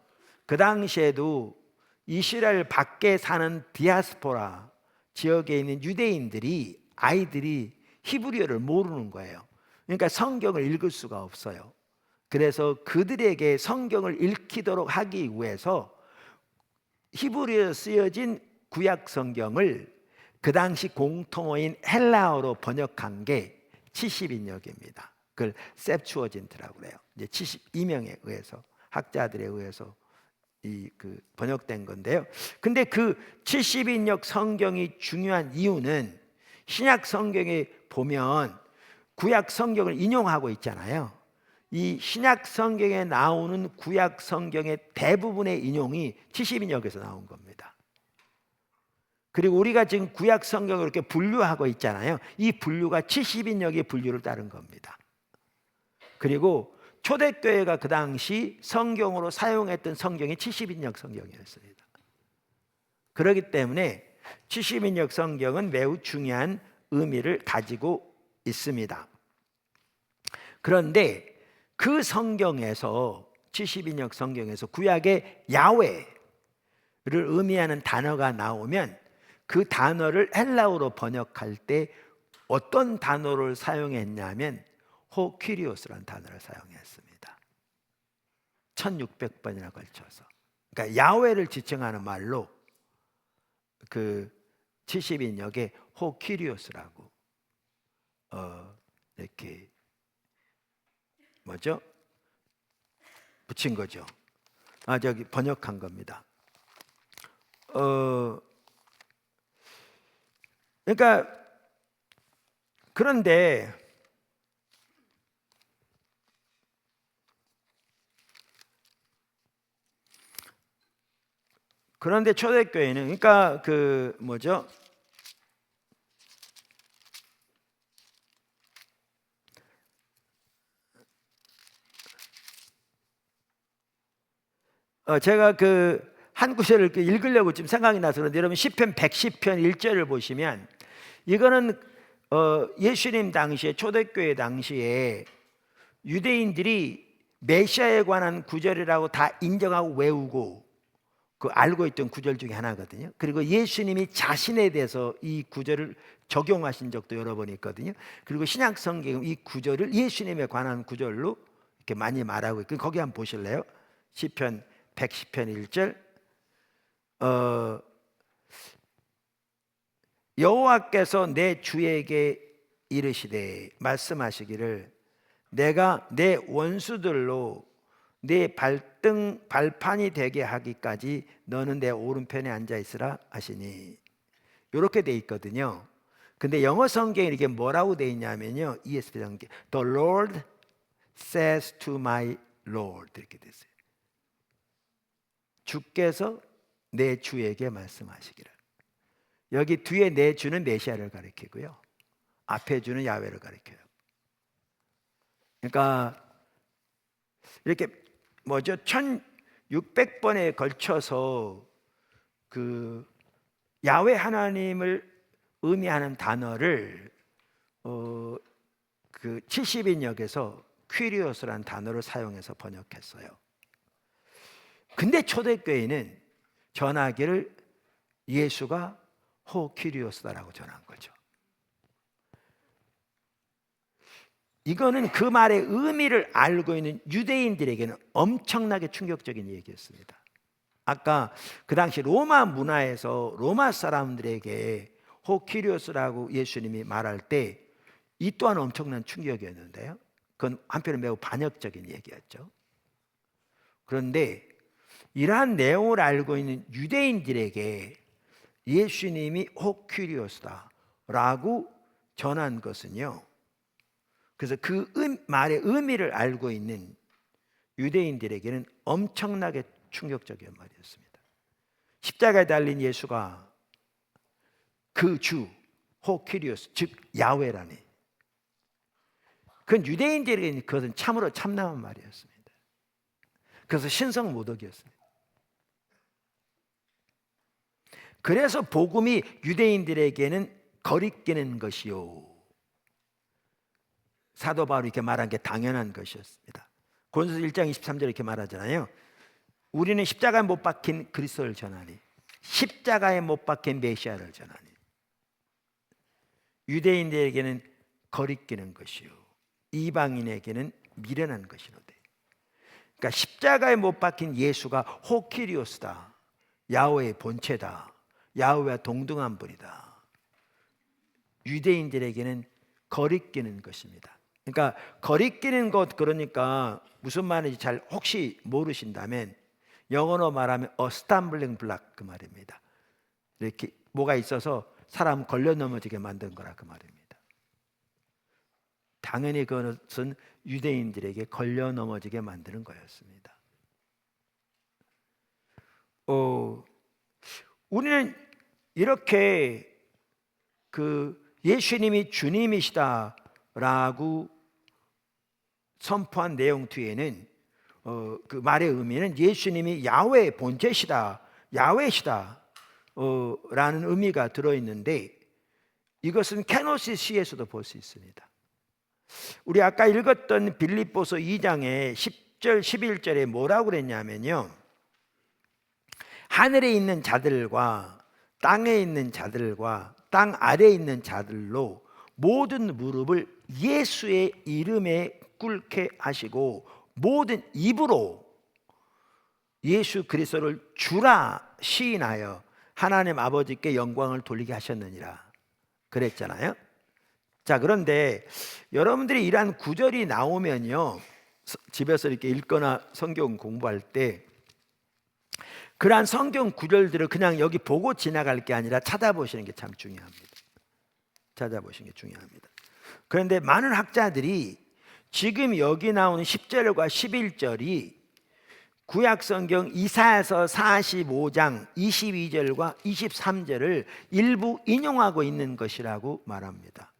그 당시에도 이스라엘 밖에 사는 디아스포라 지역에 있는 유대인들이, 아이들이 히브리어를 모르는 거예요. 그러니까 성경을 읽을 수가 없어요. 그래서 그들에게 성경을 읽히도록 하기 위해서 히브리어에 쓰여진 구약 성경을 그 당시 공통어인 헬라어로 번역한 게 70인역입니다. 그걸 셉추어진트라고 그래요. 이제 72명에 의해서, 학자들에 의해서 번역된 건데요. 근데 그 70인역 성경이 중요한 이유는 신약 성경에 보면 구약 성경을 인용하고 있잖아요. 이 신약 성경에 나오는 구약 성경의 대부분의 인용이 70인역에서 나온 겁니다. 그리고 우리가 지금 구약 성경을 이렇게 분류하고 있잖아요. 이 분류가 70인역의 분류를 따른 겁니다. 그리고 초대교회가 그 당시 성경으로 사용했던 성경이 70인역 성경이었습니다. 그렇기 때문에 70인역 성경은 매우 중요한 의미를 가지고 있습니다. 그런데 그 성경에서, 70인역 성경에서 구약의 야훼를 의미하는 단어가 나오면 그 단어를 헬라어로 번역할 때 어떤 단어를 사용했냐면 호퀴리오스라는 단어를 사용했습니다. 1600번이나 걸쳐서. 그러니까 야훼를 지칭하는 말로 그 70인역에 호퀴리오스라고 이렇게 붙인 거죠. 저기 번역한 겁니다. 그러니까 그런데 초대교회는, 그러니까 제가 한 구절을 읽으려고 지금 생각이 나서 그런데, 여러분 시편 110편 1절을 보시면, 이거는 예수님 당시에, 초대교회 당시에 유대인들이 메시아에 관한 구절이라고 다 인정하고 외우고 알고 있던 구절 중에 하나거든요. 그리고 예수님이 자신에 대해서 이 구절을 적용하신 적도 여러 번 있거든요. 그리고 신약 성경은 이 구절을 예수님에 관한 구절로 이렇게 많이 말하고 있고, 거기 한번 보실래요? 시편 110편 1절. 여호와께서 내 주에게 이르시되, 말씀하시기를, 내가 내 원수들로 내 발판이 되게 하기까지 너는 내 오른편에 앉아 있으라 하시니. 이렇게 돼 있거든요. 근데 영어 성경에 이게 뭐라고 돼 있냐면요, ESV 성경, The Lord says to my Lord, 이렇게 돼 있어요. 주께서 내 주에게 말씀하시기를. 여기 뒤에 내 주는 메시아를 가리키고요, 앞에 주는 야훼를 가리켜요. 그러니까 이렇게 1600번에 걸쳐서 그 야훼 하나님을 의미하는 단어를 그 70인역에서 퀴리오스라는 단어를 사용해서 번역했어요. 근데 초대교회는 전하기를 예수가 호 퀴리오스다라고 전한 거죠. 이거는 그 말의 의미를 알고 있는 유대인들에게는 엄청나게 충격적인 얘기였습니다. 아까 그 당시 로마 문화에서 로마 사람들에게 호 퀴리오스라고 예수님이 말할 때 이 또한 엄청난 충격이었는데요, 그건 한편은 매우 반역적인 얘기였죠. 그런데 이러한 내용을 알고 있는 유대인들에게 예수님이 호 퀴리오스다라고 전한 것은요, 그래서 그 말의 의미를 알고 있는 유대인들에게는 엄청나게 충격적인 말이었습니다. 십자가에 달린 예수가 그 주 호 퀴리오스, 즉 야훼라니, 그건 유대인들에게는 그것은 참으로 참나운 말이었습니다. 그래서 신성모독이었습니다. 그래서 복음이 유대인들에게는 거리끼는 것이요, 사도 바울이 이렇게 말한 게 당연한 것이었습니다. 고린도서 1장 23절 이렇게 말하잖아요. 우리는 십자가에 못 박힌 그리스도를 전하니, 십자가에 못 박힌 메시아를 전하니. 유대인들에게는 거리끼는 것이요, 이방인에게는 미련한 것이로되. 그러니까 십자가에 못 박힌 예수가 호키리오스다, 야훼의 본체다, 야훼와 동등한 분이다. 유대인들에게는 거리끼는 것입니다. 그러니까 거리끼는 것, 그러니까 무슨 말인지 잘 혹시 모르신다면 영어로 말하면 a stumbling block 그 말입니다. 이렇게 뭐가 있어서 사람 걸려 넘어지게 만든 거라 그 말입니다. 당연히 그것은 유대인들에게 걸려 넘어지게 만드는 거였습니다. 우리는 이렇게 그 예수님이 주님이시다라고 선포한 내용 뒤에는 그 말의 의미는 예수님이 야훼의 본체시다, 야훼시다 라는 의미가 들어있는데, 이것은 케노시스에서도 볼 수 있습니다. 우리 아까 읽었던 빌립보서 2장의 10절 11절에 뭐라고 그랬냐면요, 하늘에 있는 자들과 땅에 있는 자들과 땅 아래에 있는 자들로 모든 무릎을 예수의 이름에 꿇게 하시고 모든 입으로 예수 그리스도를 주라 시인하여 하나님 아버지께 영광을 돌리게 하셨느니라 그랬잖아요. 자, 그런데 여러분들이 이러한 구절이 나오면요, 집에서 이렇게 읽거나 성경 공부할 때 그러한 성경 구절들을 그냥 여기 보고 지나갈 게 아니라 찾아보시는 게 참 중요합니다. 찾아보시는 게 중요합니다. 그런데 많은 학자들이 지금 여기 나오는 10절과 11절이 구약 성경 이사야서 45장 22절과 23절을 일부 인용하고 있는 것이라고 말합니다.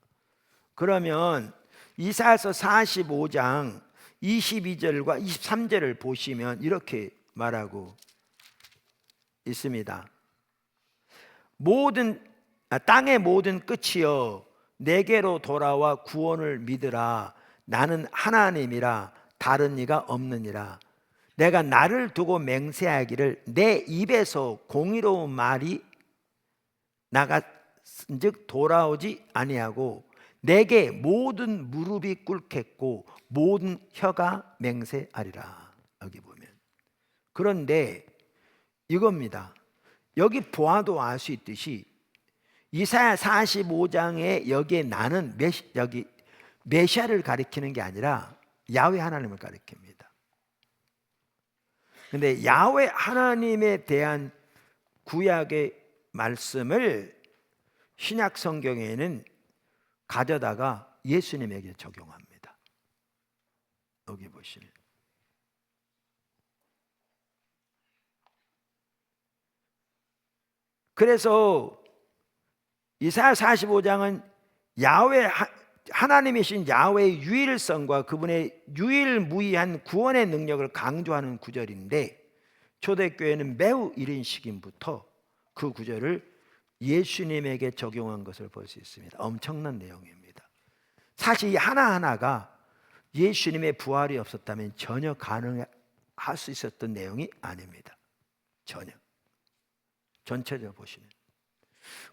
그러면 이사야서 45장 22절과 23절을 보시면 이렇게 말하고 있습니다. 땅의 모든 끝이여 내게로 돌아와 구원을 믿으라. 나는 하나님이라 다른 이가 없느니라. 내가 나를 두고 맹세하기를 내 입에서 공의로운 말이 나갔은즉 돌아오지 아니하고 내게 모든 무릎이 꿇겠고 모든 혀가 맹세하리라. 여기 보면. 그런데 이겁니다. 여기 보아도 알 수 있듯이 이사야 45장에 여기에 나는 여기 메시아를 가리키는 게 아니라 야훼 하나님을 가리킵니다. 그런데 야훼 하나님에 대한 구약의 말씀을 신약 성경에는 가져다가 예수님에게 적용합니다. 여기 보시면 그래서 이사야 45장은 야훼 하나님이신 야훼의 유일성과 그분의 유일무이한 구원의 능력을 강조하는 구절인데, 초대교회는 매우 이른 시기부터 그 구절을 예수님에게 적용한 것을 볼 수 있습니다. 엄청난 내용입니다. 사실 이 하나하나가 예수님의 부활이 없었다면 전혀 가능할 수 있었던 내용이 아닙니다. 전혀. 전체적으로 보시면.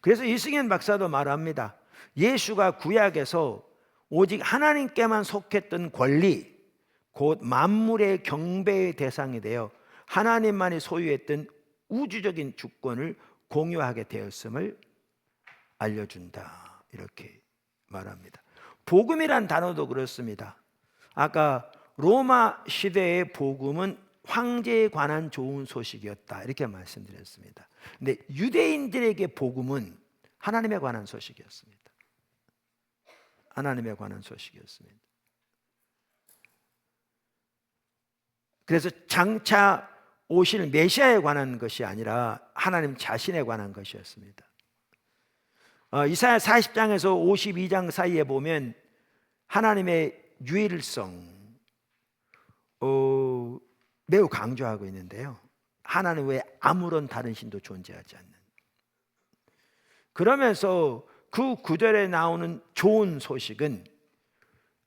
그래서 이승현 박사도 말합니다. 예수가 구약에서 오직 하나님께만 속했던 권리, 곧 만물의 경배의 대상이 되어 하나님만이 소유했던 우주적인 주권을 공유하게 되었음을 알려준다, 이렇게 말합니다. 복음이란 단어도 그렇습니다. 아까 로마 시대의 복음은 황제에 관한 좋은 소식이었다, 이렇게 말씀드렸습니다. 근데 유대인들에게 복음은 하나님에 관한 소식이었습니다. 하나님에 관한 소식이었습니다. 그래서 장차 오실 메시아에 관한 것이 아니라 하나님 자신에 관한 것이었습니다. 이사야 40장에서 52장 사이에 보면 하나님의 유일성 매우 강조하고 있는데요. 하나님 외에 아무런 다른 신도 존재하지 않는. 그러면서 그 구절에 나오는 좋은 소식은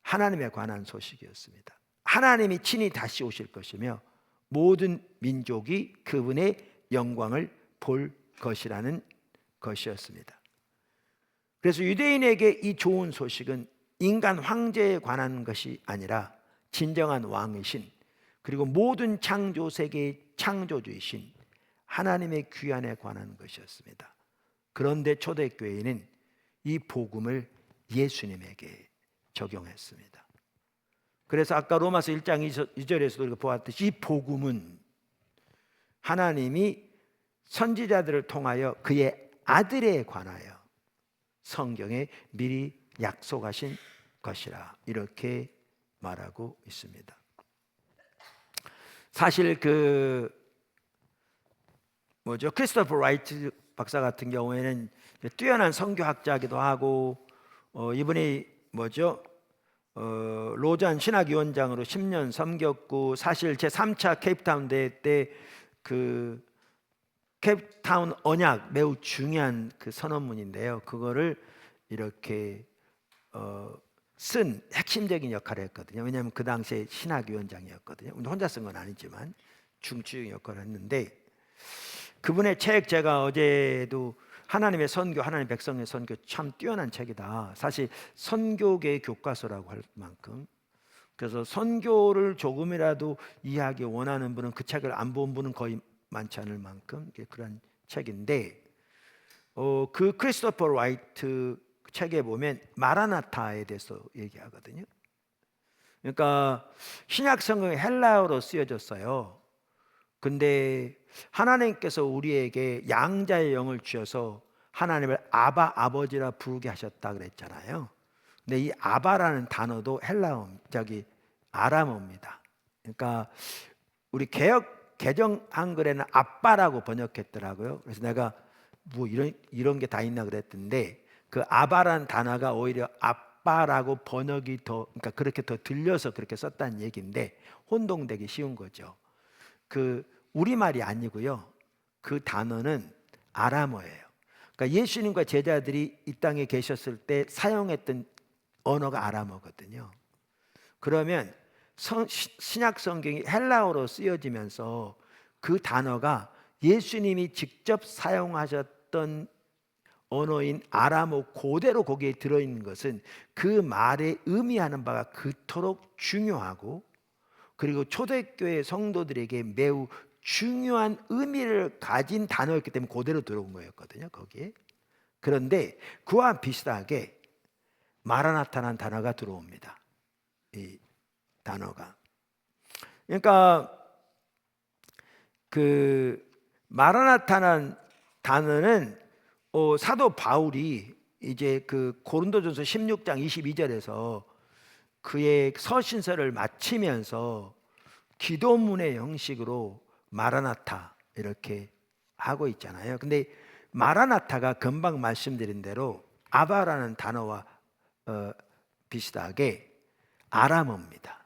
하나님에 관한 소식이었습니다. 하나님이 친히 다시 오실 것이며 모든 민족이 그분의 영광을 볼 것이라는 것이었습니다. 그래서 유대인에게 이 좋은 소식은 인간 황제에 관한 것이 아니라 진정한 왕이신, 그리고 모든 창조 세계의 창조주이신 하나님의 귀환에 관한 것이었습니다. 그런데 초대교회는 이 복음을 예수님에게 적용했습니다. 그래서 아까 로마서 1장 2절에서도 우리가 보았듯이 이 복음은 하나님이 선지자들을 통하여 그의 아들에 관하여 성경에 미리 약속하신 것이라, 이렇게 말하고 있습니다. 사실 크리스토퍼 라이트 박사 같은 경우에는 뛰어난 선교학자이기도 하고, 이분이 로잔 신학위원장으로 10년 섬겼고, 사실 제 3차 케이프타운 대회 때 그 케이프타운 언약 매우 중요한 그 선언문인데요, 그거를 이렇게 쓴 핵심적인 역할을 했거든요. 왜냐하면 그 당시에 신학위원장이었거든요. 혼자 쓴 건 아니지만 중추적인 역할을 했는데, 그분의 책 제가 어제도 하나님의 선교, 하나님 백성의 선교 참 뛰어난 책이다. 사실 선교계의 교과서라고 할 만큼. 그래서 선교를 조금이라도 이해하기 원하는 분은 그 책을 안 본 분은 거의 많지 않을 만큼 그런 책인데, 그 크리스토퍼 라이트 책에 보면 마라나타에 대해서 얘기하거든요. 그러니까 신약 성경이 헬라어로 쓰여졌어요. 근데 하나님께서 우리에게 양자의 영을 주셔서 하나님을 아바, 아버지라 부르게 하셨다 그랬잖아요. 근데 이 아바라는 단어도 헬라어, 아람어입니다. 그러니까 우리 개정 한글에는 아빠라고 번역했더라고요. 그래서 내가 뭐 이런 게 다 있나 그랬던데, 그 아바라는 단어가 오히려 아빠라고 번역이 그러니까 그렇게 더 들려서 그렇게 썼다는 얘기인데, 혼동되기 쉬운 거죠. 그 우리말이 아니고요, 그 단어는 아람어예요. 그러니까 예수님과 제자들이 이 땅에 계셨을 때 사용했던 언어가 아람어거든요. 그러면 신약 성경이 헬라어로 쓰여지면서 그 단어가 예수님이 직접 사용하셨던 언어인 아람어 그대로 거기에 들어있는 것은 그 말에 의미하는 바가 그토록 중요하고, 그리고 초대교회 성도들에게 매우 중요한 의미를 가진 단어였기 때문에 그대로 들어온 거였거든요, 거기에. 그런데 그와 비슷하게 마라나타라는 단어가 들어옵니다. 이 단어가. 그러니까 그 마라나타라는 단어는 사도 바울이 이제 그 고린도전서 16장 22절에서 그의 서신서를 마치면서 기도문의 형식으로 마라나타 이렇게 하고 있잖아요. 근데 마라나타가 금방 말씀드린 대로 아바라는 단어와 비슷하게 아람어입니다.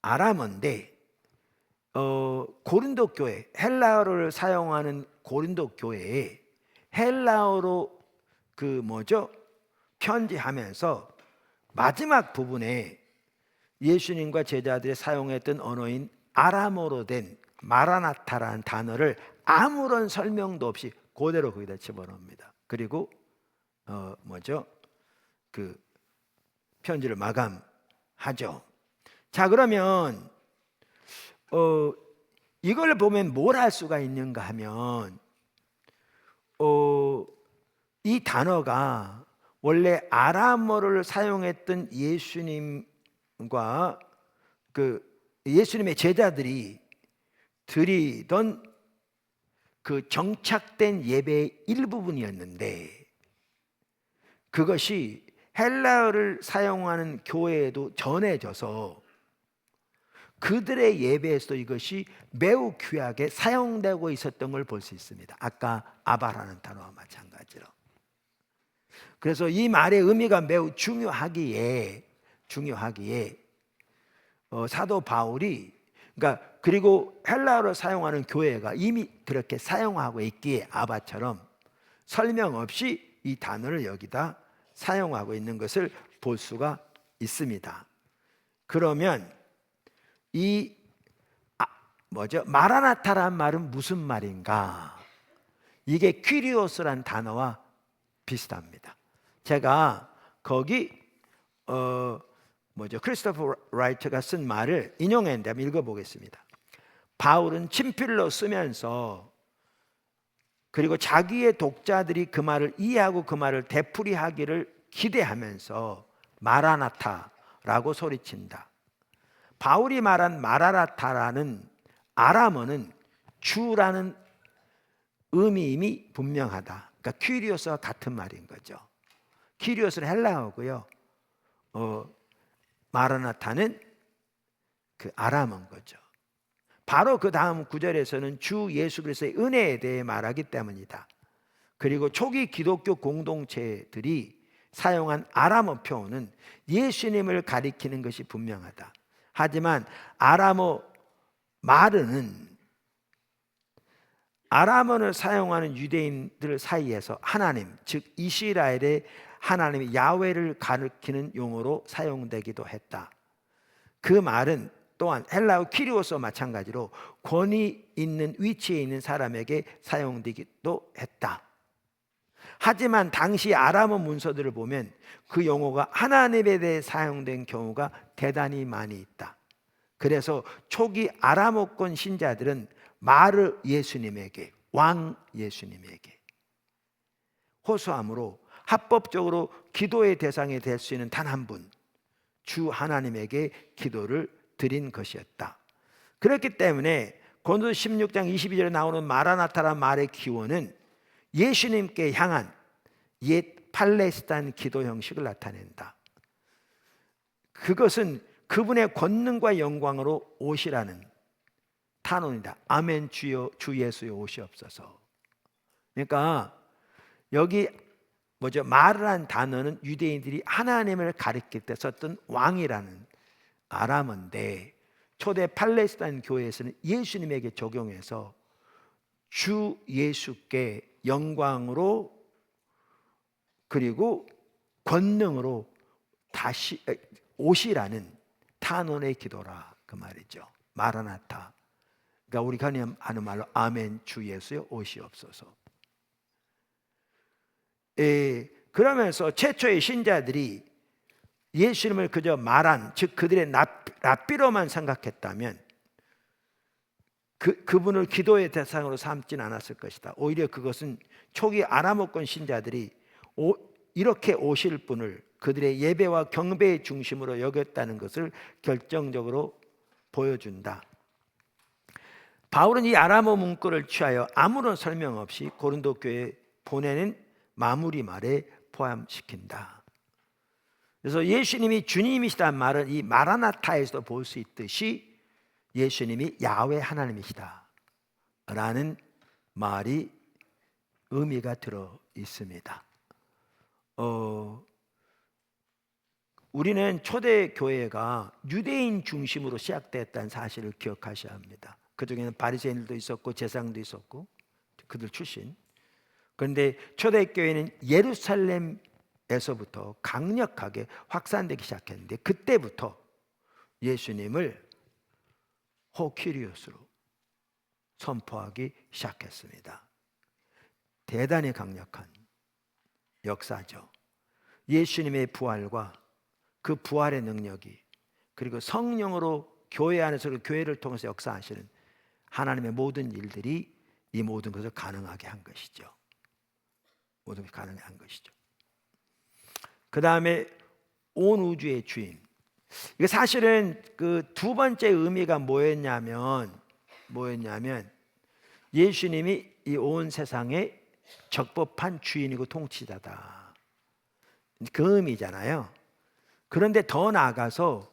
아람어인데 고린도 교회, 헬라어를 사용하는 고린도 교회에 헬라어로 편지하면서 마지막 부분에 예수님과 제자들이 사용했던 언어인 아람어로 된 마라나타라는 단어를 아무런 설명도 없이 그대로 거기다 집어넣습니다. 그리고 그 편지를 마감하죠. 자, 그러면 이걸 보면 뭘 할 수가 있는가 하면 이 단어가 원래 아람어를 사용했던 예수님과 예수님의 제자들이 드리던 그 정착된 예배의 일부분이었는데, 그것이 헬라어를 사용하는 교회에도 전해져서 그들의 예배에서도 이것이 매우 귀하게 사용되고 있었던 걸 볼 수 있습니다. 아까 아바라는 단어와 마찬가지로. 그래서 이 말의 의미가 매우 중요하기에 사도 바울이, 그리고 헬라어를 사용하는 교회가 이미 그렇게 사용하고 있기에 아바처럼 설명 없이 이 단어를 여기다 사용하고 있는 것을 볼 수가 있습니다. 그러면 마라나타란 말은 무슨 말인가? 이게 퀴리오스란 단어와 비슷합니다. 제가 거기 크리스토퍼 라이트가 쓴 말을 인용했는데 한번 읽어보겠습니다. 바울은 친필로 쓰면서, 그리고 자기의 독자들이 그 말을 이해하고 그 말을 되풀이하기를 기대하면서 마라나타라고 소리친다. 바울이 말한 마라나타라는 아람어는 주라는 의미임이 분명하다. 그러니까 퀴리오스와 같은 말인 거죠. 퀴리오스는 헬라어고요, 마라나타는 그 아람어인 거죠. 바로 그 다음 구절에서는 주 예수 그리스도의 은혜에 대해 말하기 때문이다. 그리고 초기 기독교 공동체들이 사용한 아람어 표현은 예수님을 가리키는 것이 분명하다. 하지만 아람어를 사용하는 유대인들 사이에서 하나님, 즉 이스라엘의 하나님의 야훼를 가리키는 용어로 사용되기도 했다. 그 말은 또한 헬라어 키리오스와 마찬가지로 권위 있는 위치에 있는 사람에게 사용되기도 했다. 하지만 당시 아람어 문서들을 보면 그 용어가 하나님에 대해 사용된 경우가 대단히 많이 있다. 그래서 초기 아람어권 신자들은 마르 예수님에게, 왕 예수님에게 호소함으로 합법적으로 기도의 대상이 될 수 있는 단 한 분, 주 하나님에게 기도를 드린 것이었다. 그렇기 때문에 고린도서 16장 22절에 나오는 마라나타란 말의 기원은 예수님께 향한 옛 팔레스타인 기도 형식을 나타낸다. 그것은 그분의 권능과 영광으로 오시라는 탄원이다. 아멘 주여 주 예수여 오시옵소서. 그러니까 여기 마르란 단어는 유대인들이 하나님을 가리킬 때 썼던 왕이라는 아람어인데, 초대 팔레스타인 교회에서는 예수님에게 적용해서 주 예수께 영광으로 그리고 권능으로 다시 오시라는 탄원의 기도라, 그 말이죠. 마라나타. 그러니까 우리가 하는 말로 아멘 주 예수여 오시옵소서. 그러면서 최초의 신자들이 예수님을 그저 말한, 즉 그들의 랍비로만 생각했다면 그분을 기도의 대상으로 삼지는 않았을 것이다. 오히려 그것은 초기 아람어권 신자들이 이렇게 오실 분을 그들의 예배와 경배의 중심으로 여겼다는 것을 결정적으로 보여준다. 바울은 이 아람어 문구를 취하여 아무런 설명 없이 고린도 교회에 보내는 마무리 말에 포함시킨다. 그래서 예수님이 주님이시다는 말은 이 마라나타에서도 볼 수 있듯이 예수님이 야훼 하나님이시다 라는 말이 의미가 들어 있습니다. 우리는 초대 교회가 유대인 중심으로 시작됐다는 사실을 기억하셔야 합니다. 그 중에는 바리새인들도 있었고 제사장도 있었고 그들 출신. 그런데 초대 교회는 예루살렘에서부터 강력하게 확산되기 시작했는데 그때부터 예수님을 호큐리오스로 선포하기 시작했습니다. 대단히 강력한 역사죠. 예수님의 부활과 그 부활의 능력이, 그리고 성령으로 교회 안에서 교회를 통해서 역사하시는 하나님의 모든 일들이 이 모든 것을 가능하게 한 것이죠. 모든 것이 가능하게 한 것이죠. 그 다음에 온 우주의 주인. 이거 사실은 그 두 번째 의미가 뭐였냐면 예수님이 이 온 세상의 적법한 주인이고 통치자다, 그 의미잖아요. 그런데 더 나아가서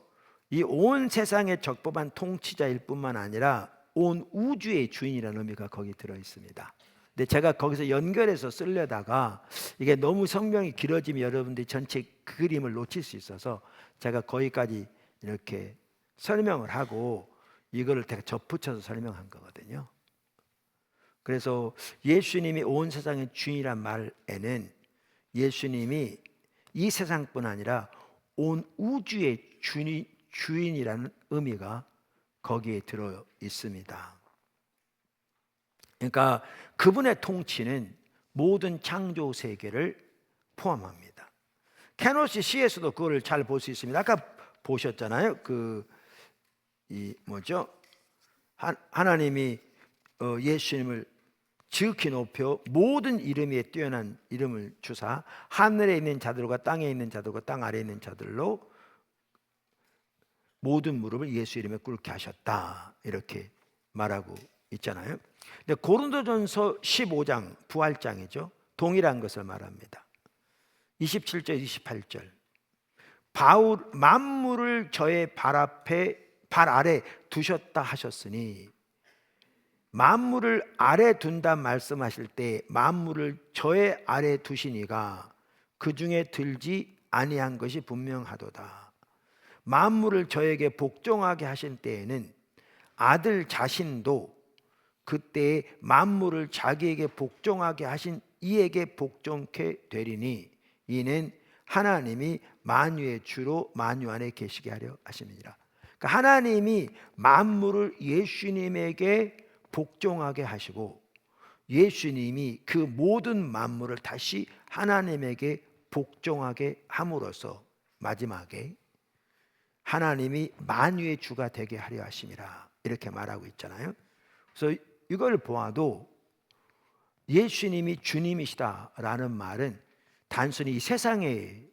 이 온 세상의 적법한 통치자일 뿐만 아니라 온 우주의 주인이라는 의미가 거기 들어 있습니다. 근데 제가 거기서 연결해서 쓰려다가 이게 너무 성경이 길어지면 여러분들이 전체 그림을 놓칠 수 있어서 제가 거기까지 이렇게 설명을 하고 이거를 제가 접붙여서 설명한 거거든요. 그래서 예수님이 온 세상의 주인이란 말에는 예수님이 이 세상뿐 아니라 온 우주의 주인이라는 의미가 거기에 들어 있습니다. 그러니까 그분의 통치는 모든 창조 세계를 포함합니다. 케노시 시에서도 그걸 잘 볼 수 있습니다. 아까 보셨잖아요. 하나님이 예수님을 지극히 높여 모든 이름에 뛰어난 이름을 주사 하늘에 있는 자들과 땅에 있는 자들과 땅 아래에 있는 자들로 모든 무릎을 예수 이름에 꿇게 하셨다, 이렇게 말하고 있잖아요. 근데 고린도전서 15장 부활장이죠. 동일한 것을 말합니다. 27절 28절. 바울 만물을 저의 발 아래 두셨다 하셨으니, 만물을 아래 둔다 말씀하실 때 만물을 저의 아래 두시니가 그 중에 들지 아니한 것이 분명하도다. 만물을 저에게 복종하게 하신 때에는 아들 자신도 그때에 만물을 자기에게 복종하게 하신 이에게 복종케 되리니 이는 하나님이 만유의 주로 만유 안에 계시게 하려 하심이니라. 그러니까 하나님이 만물을 예수님에게 복종하게 하시고 예수님이 그 모든 만물을 다시 하나님에게 복종하게 함으로써 마지막에 하나님이 만유의 주가 되게 하려 하심이라, 이렇게 말하고 있잖아요. 그래서 이걸 보아도 예수님이 주님이시다라는 말은 단순히 이 세상의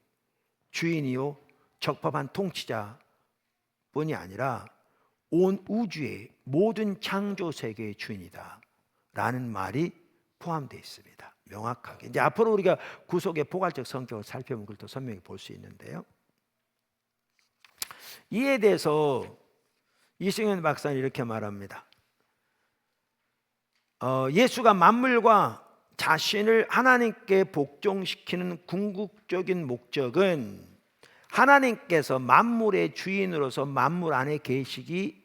주인이요 적법한 통치자뿐이 아니라 온 우주의 모든 창조 세계의 주인이다 라는 말이 포함되어 있습니다. 명확하게. 이제 앞으로 우리가 구속의 포괄적 성격을 살펴보면 그걸 더 선명히 볼 수 있는데요. 이에 대해서 이승현 박사는 이렇게 말합니다. 예수가 만물과 자신을 하나님께 복종시키는 궁극적인 목적은 하나님께서 만물의 주인으로서 만물 안에 계시게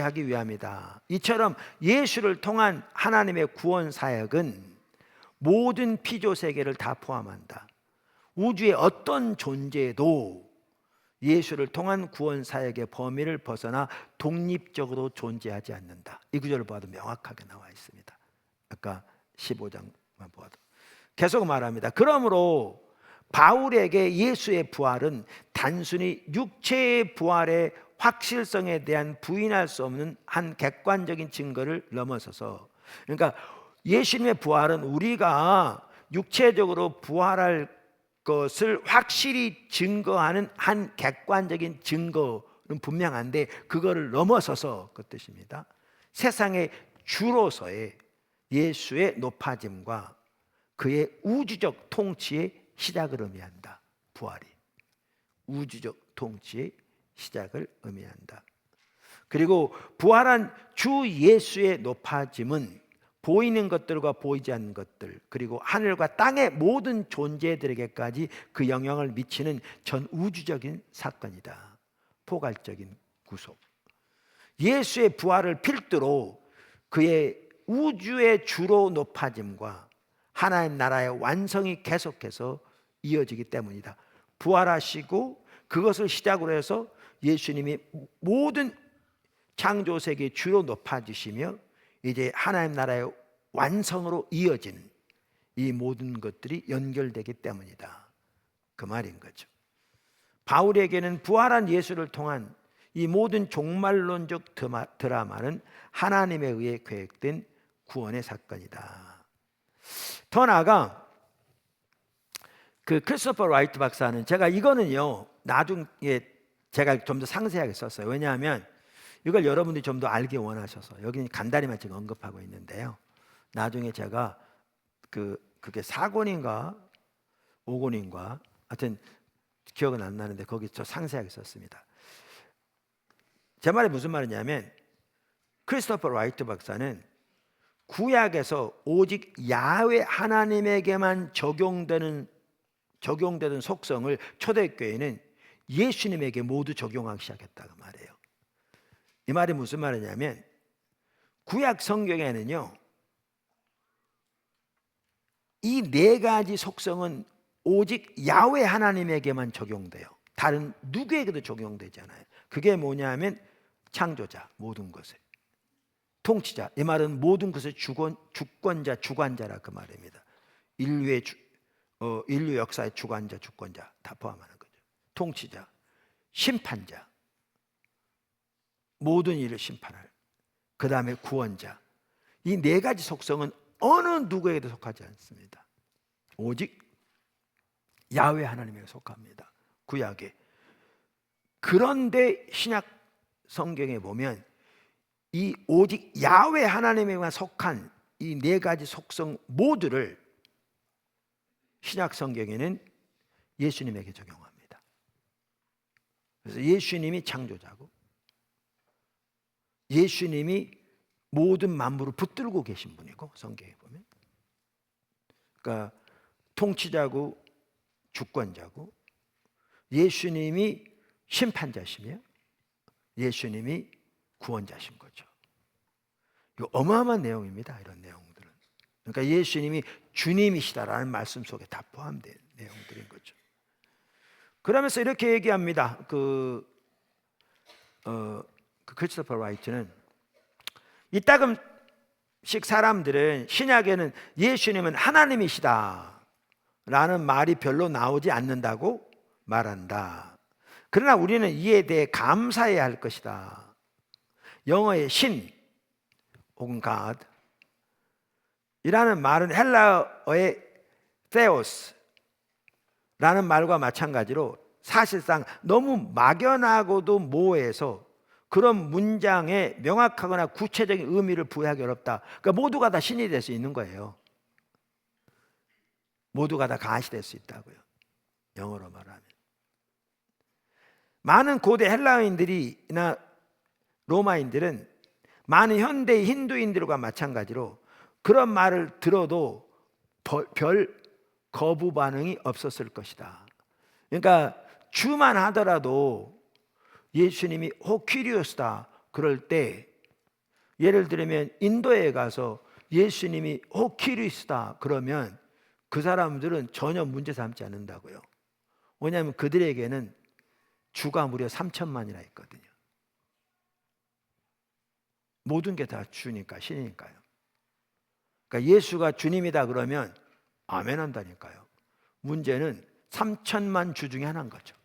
하기 위함이다. 이처럼 예수를 통한 하나님의 구원 사역은 모든 피조 세계를 다 포함한다. 우주의 어떤 존재도 예수를 통한 구원 사역의 범위를 벗어나 독립적으로 존재하지 않는다. 이 구절을 봐도 명확하게 나와 있습니다. 아까 15장만 보아도 계속 말합니다. 그러므로 바울에게 예수의 부활은 단순히 육체의 부활의 확실성에 대한 부인할 수 없는 한 객관적인 증거를 넘어서서, 그러니까 예수님의 부활은 우리가 육체적으로 부활할 것을 확실히 증거하는 한 객관적인 증거는 분명한데 그거를 넘어서서 그 뜻입니다. 세상의 주로서의 예수의 높아짐과 그의 우주적 통치의 시작을 의미한다. 부활이 우주적 통치의 시작을 의미한다. 그리고 부활한 주 예수의 높아짐은 보이는 것들과 보이지 않는 것들, 그리고 하늘과 땅의 모든 존재들에게까지 그 영향을 미치는 전 우주적인 사건이다. 포괄적인 구속. 예수의 부활을 필두로 그의 우주의 주로 높아짐과 하나님 나라의 완성이 계속해서 이어지기 때문이다. 부활하시고 그것을 시작으로 해서 예수님이 모든 창조 세계의 주로 높아지시며 이제 하나님 나라의 완성으로 이어지는 이 모든 것들이 연결되기 때문이다. 그 말인 거죠. 바울에게는 부활한 예수를 통한 이 모든 종말론적 드라마는 하나님에 의해 계획된 구원의 사건이다. 더 나아가 그 크리스토퍼 라이트 박사는, 제가 이거는요 나중에 제가 좀 더 상세하게 썼어요. 왜냐하면 이걸 여러분들이 좀 더 알기 원하셔서 여기는 간단히만 지금 언급하고 있는데요. 나중에 제가 그게 4권인가 5권인가 하여튼 기억은 안 나는데 거기 저 상세하게 썼습니다. 제 말이 무슨 말이냐면, 크리스토퍼 라이트 박사는 구약에서 오직 야훼 하나님에게만 적용되는 속성을 초대교회는 예수님에게 모두 적용하기 시작했다고 말해요. 이 말이 무슨 말이냐면, 구약 성경에는요 이 네 가지 속성은 오직 야훼 하나님에게만 적용돼요. 다른 누구에게도 적용되지 않아요. 그게 뭐냐면 창조자, 모든 것을 통치자, 이 말은 모든 것의 주권자, 주관자라 그 말입니다. 인류 역사의 주관자, 주권자 다 포함하는 거죠. 통치자, 심판자, 모든 일을 심판할, 그 다음에 구원자. 이 네 가지 속성은 어느 누구에게도 속하지 않습니다. 오직 야훼 하나님에게 속합니다. 구약에. 그런데 신약 성경에 보면 이 오직 야훼 하나님에게만 속한 이 네 가지 속성 모두를 신약 성경에는 예수님에게 적용합니다. 그래서 예수님이 창조자고 예수님이 모든 만물을 붙들고 계신 분이고, 성경에 보면 그러니까 통치자고 주권자고, 예수님이 심판자시며 예수님이 구원자신 거죠. 이거 어마어마한 내용입니다. 이런 내용들은. 그러니까 예수님이 주님이시다라는 말씀 속에 다 포함된 내용들인 거죠. 그러면서 이렇게 얘기합니다. 크리스토퍼 라이트는 이따금씩 사람들은 신약에는 예수님은 하나님이시다 라는 말이 별로 나오지 않는다고 말한다. 그러나 우리는 이에 대해 감사해야 할 것이다. 영어의 신 혹은 God 이라는 말은 헬라어의 theos라는 말과 마찬가지로 사실상 너무 막연하고도 모호해서 그런 문장에 명확하거나 구체적인 의미를 부여하기 어렵다. 그러니까 모두가 다 신이 될 수 있는 거예요. 모두가 다 가시 될 수 있다고요. 영어로 말하면. 많은 고대 헬라인들이나 로마인들은 많은 현대 힌두인들과 마찬가지로 그런 말을 들어도 별 거부 반응이 없었을 것이다. 그러니까 주만 하더라도 예수님이 호퀴리오스다 그럴 때, 예를 들면 인도에 가서 예수님이 호퀴리오스다 그러면 그 사람들은 전혀 문제 삼지 않는다고요. 왜냐하면 그들에게는 주가 무려 3천만이나 있거든요. 모든 게 다 주니까, 신이니까요. 그러니까 예수가 주님이다 그러면 아멘 한다니까요. 문제는 3천만 주 중에 하나인 거죠.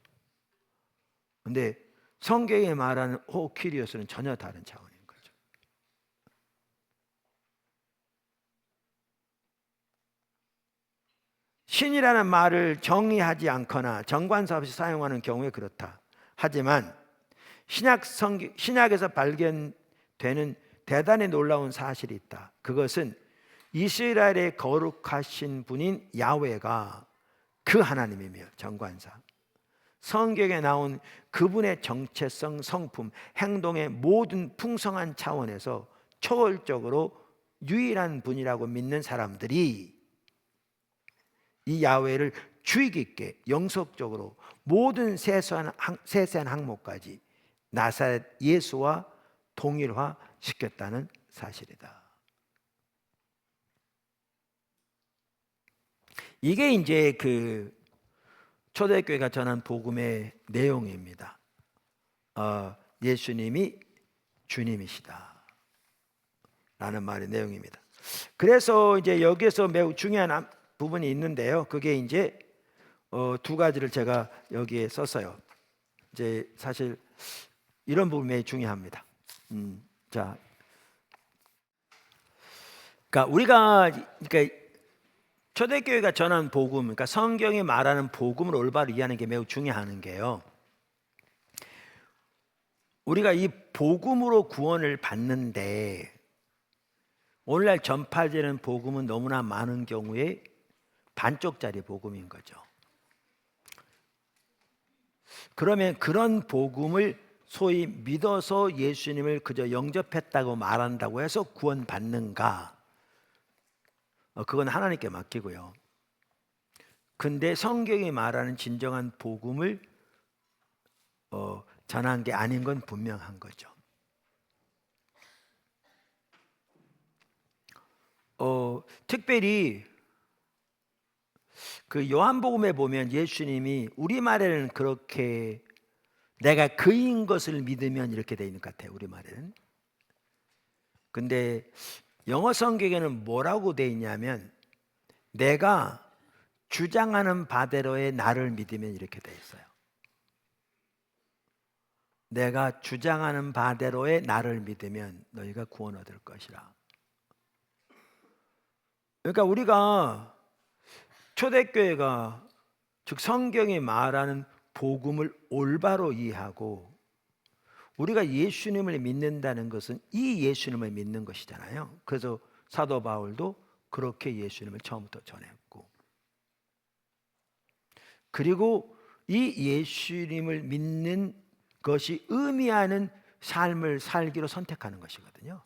근데 성경에 말하는 호퀴리오스는 전혀 다른 차원인 거죠. 신이라는 말을 정의하지 않거나 정관사 없이 사용하는 경우에 그렇다. 하지만 신약에서 발견되는 대단히 놀라운 사실이 있다. 그것은 이스라엘의 거룩하신 분인 야훼가 그 하나님이며 정관사, 성경에 나온 그분의 정체성, 성품, 행동의 모든 풍성한 차원에서 초월적으로 유일한 분이라고 믿는 사람들이 이 야훼를 주의 깊게 영속적으로 모든 세세한 항목까지 나사렛 예수와 동일화 시켰다는 사실이다. 이게 이제 그 초대교회가 전한 복음의 내용입니다. 예수님이 주님이시다 라는 말의 내용입니다. 그래서 이제 여기에서 매우 중요한 부분이 있는데요. 그게 이제 두 가지를 제가 여기에 썼어요. 이제 사실 이런 부분이 매우 중요합니다. 자, 그러니까 초대교회가 전한 복음, 그러니까 성경이 말하는 복음을 올바로 이해하는 게 매우 중요한 게요. 우리가 이 복음으로 구원을 받는데 오늘날 전파되는 복음은 너무나 많은 경우에 반쪽짜리 복음인 거죠. 그러면 그런 복음을 소위 믿어서 예수님을 그저 영접했다고 말한다고 해서 구원받는가? 그건 하나님께 맡기고요. 근데 성경이 말하는 진정한 복음을 전한 게 아닌 건 분명한 거죠. 특별히 그 요한복음에 보면 예수님이 우리말에는 그렇게 내가 그인 것을 믿으면 이렇게 돼 있는 것 같아요. 우리말에는. 근데 영어 성경에는 뭐라고 돼 있냐면 내가 주장하는 바대로의 나를 믿으면 이렇게 돼 있어요. 내가 주장하는 바대로의 나를 믿으면 너희가 구원 얻을 것이라. 그러니까 우리가 초대교회가 즉 성경이 말하는 복음을 올바로 이해하고 우리가 예수님을 믿는다는 것은 이 예수님을 믿는 것이잖아요. 그래서 사도 바울도 그렇게 예수님을 처음부터 전했고, 그리고 이 예수님을 믿는 것이 의미하는 삶을 살기로 선택하는 것이거든요.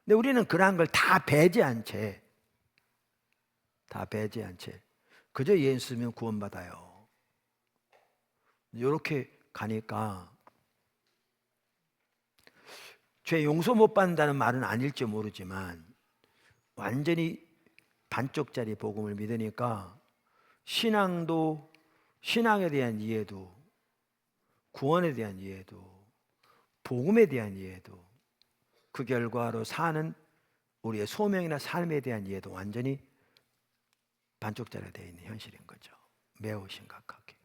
근데 우리는 그러한 걸 다 배제한 채 그저 예수면 구원받아요. 이렇게 가니까 죄 용서 못 받는다는 말은 아닐지 모르지만 완전히 반쪽짜리 복음을 믿으니까 신앙에 대한 이해도, 구원에 대한 이해도, 복음에 대한 이해도, 그 결과로 사는 우리의 소명이나 삶에 대한 이해도 완전히 반쪽짜리가 되어 있는 현실인 거죠. 매우 심각하게.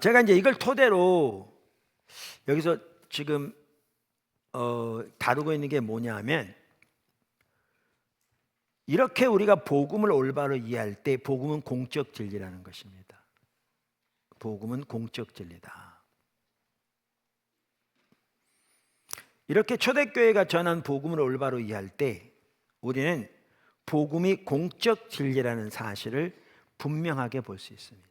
제가 이제 이걸 토대로 여기서 지금 다루고 있는 게 뭐냐면, 이렇게 우리가 복음을 올바로 이해할 때 복음은 공적 진리라는 것입니다. 복음은 공적 진리다. 이렇게 초대교회가 전한 복음을 올바로 이해할 때 우리는 복음이 공적 진리라는 사실을 분명하게 볼 수 있습니다.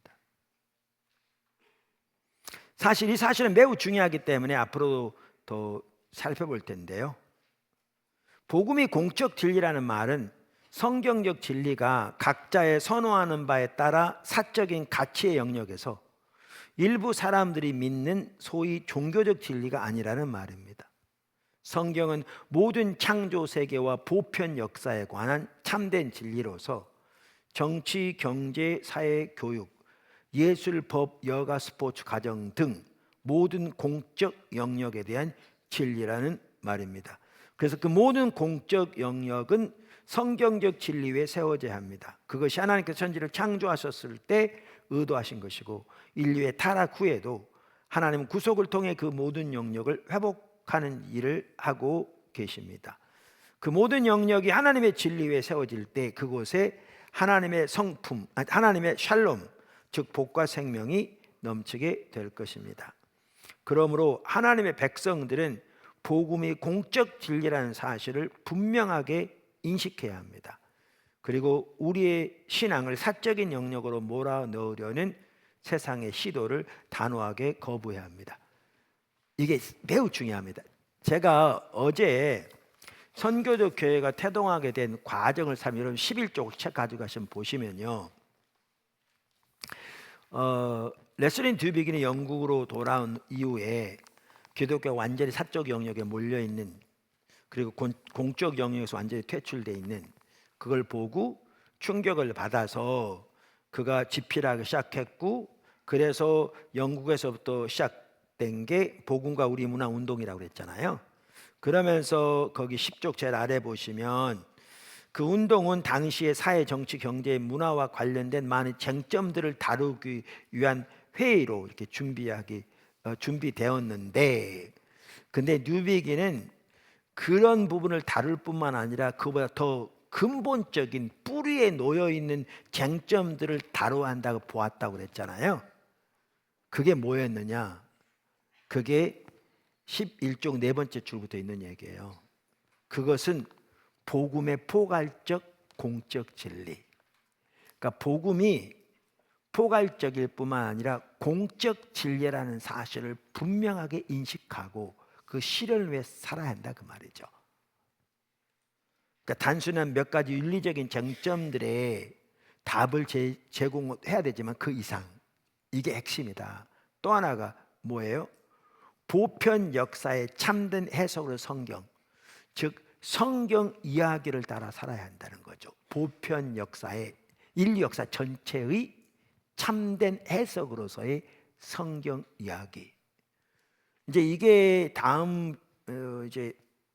사실 이 사실은 매우 중요하기 때문에 앞으로도 더 살펴볼 텐데요. 복음이 공적 진리라는 말은 성경적 진리가 각자의 선호하는 바에 따라 사적인 가치의 영역에서 일부 사람들이 믿는 소위 종교적 진리가 아니라는 말입니다. 성경은 모든 창조 세계와 보편 역사에 관한 참된 진리로서 정치, 경제, 사회, 교육, 예술, 법, 여가, 스포츠, 가정 등 모든 공적 영역에 대한 진리라는 말입니다. 그래서 그 모든 공적 영역은 성경적 진리 위에 세워져야 합니다. 그것이 하나님께서 천지를 창조하셨을 때 의도하신 것이고 인류의 타락 후에도 하나님은 구속을 통해 그 모든 영역을 회복하는 일을 하고 계십니다. 그 모든 영역이 하나님의 진리 위에 세워질 때 그곳에 하나님의 성품, 하나님의 샬롬, 즉 복과 생명이 넘치게 될 것입니다. 그러므로 하나님의 백성들은 복음이 공적 진리라는 사실을 분명하게 인식해야 합니다. 그리고 우리의 신앙을 사적인 영역으로 몰아넣으려는 세상의 시도를 단호하게 거부해야 합니다. 이게 매우 중요합니다. 제가 어제 선교적 교회가 태동하게 된 과정을 여러분 11쪽 책 가져가시면 보시면요, 레슬린 듀비긴이 영국으로 돌아온 이후에 기독교가 완전히 사적 영역에 몰려있는, 그리고 공적 영역에서 완전히 퇴출되어 있는, 그걸 보고 충격을 받아서 그가 집필하기 시작했고, 그래서 영국에서부터 시작된 게 복음과 우리 문화 운동이라고 그랬잖아요. 그러면서 거기 10쪽 제일 아래 보시면 그 운동은 당시의 사회, 정치, 경제, 문화와 관련된 많은 쟁점들을 다루기 위한 회의로 이렇게 준비되었는데, 근데 뉴비기는 그런 부분을 다룰 뿐만 아니라 그보다 더 근본적인 뿌리에 놓여 있는 쟁점들을 다뤄야 한다고 보았다고 그랬잖아요. 그게 뭐였느냐? 그게 11쪽 네 번째 줄부터 있는 얘기예요. 그것은 복음의 포괄적 공적 진리. 그러니까 복음이 포괄적일 뿐만 아니라 공적 진리라는 사실을 분명하게 인식하고 그 실현을 위해 살아야 한다, 그 말이죠. 그러니까 단순한 몇 가지 윤리적인 쟁점들의 답을 제공해야 되지만 그 이상, 이게 핵심이다. 또 하나가 뭐예요? 보편 역사의 참된 해석으로 성경, 즉 성경 이야기를 따라 살아야 한다는 거죠. 보편 역사의, 인류 역사 전체의 참된 해석으로서의 성경 이야기. 이제 이게 다음 이제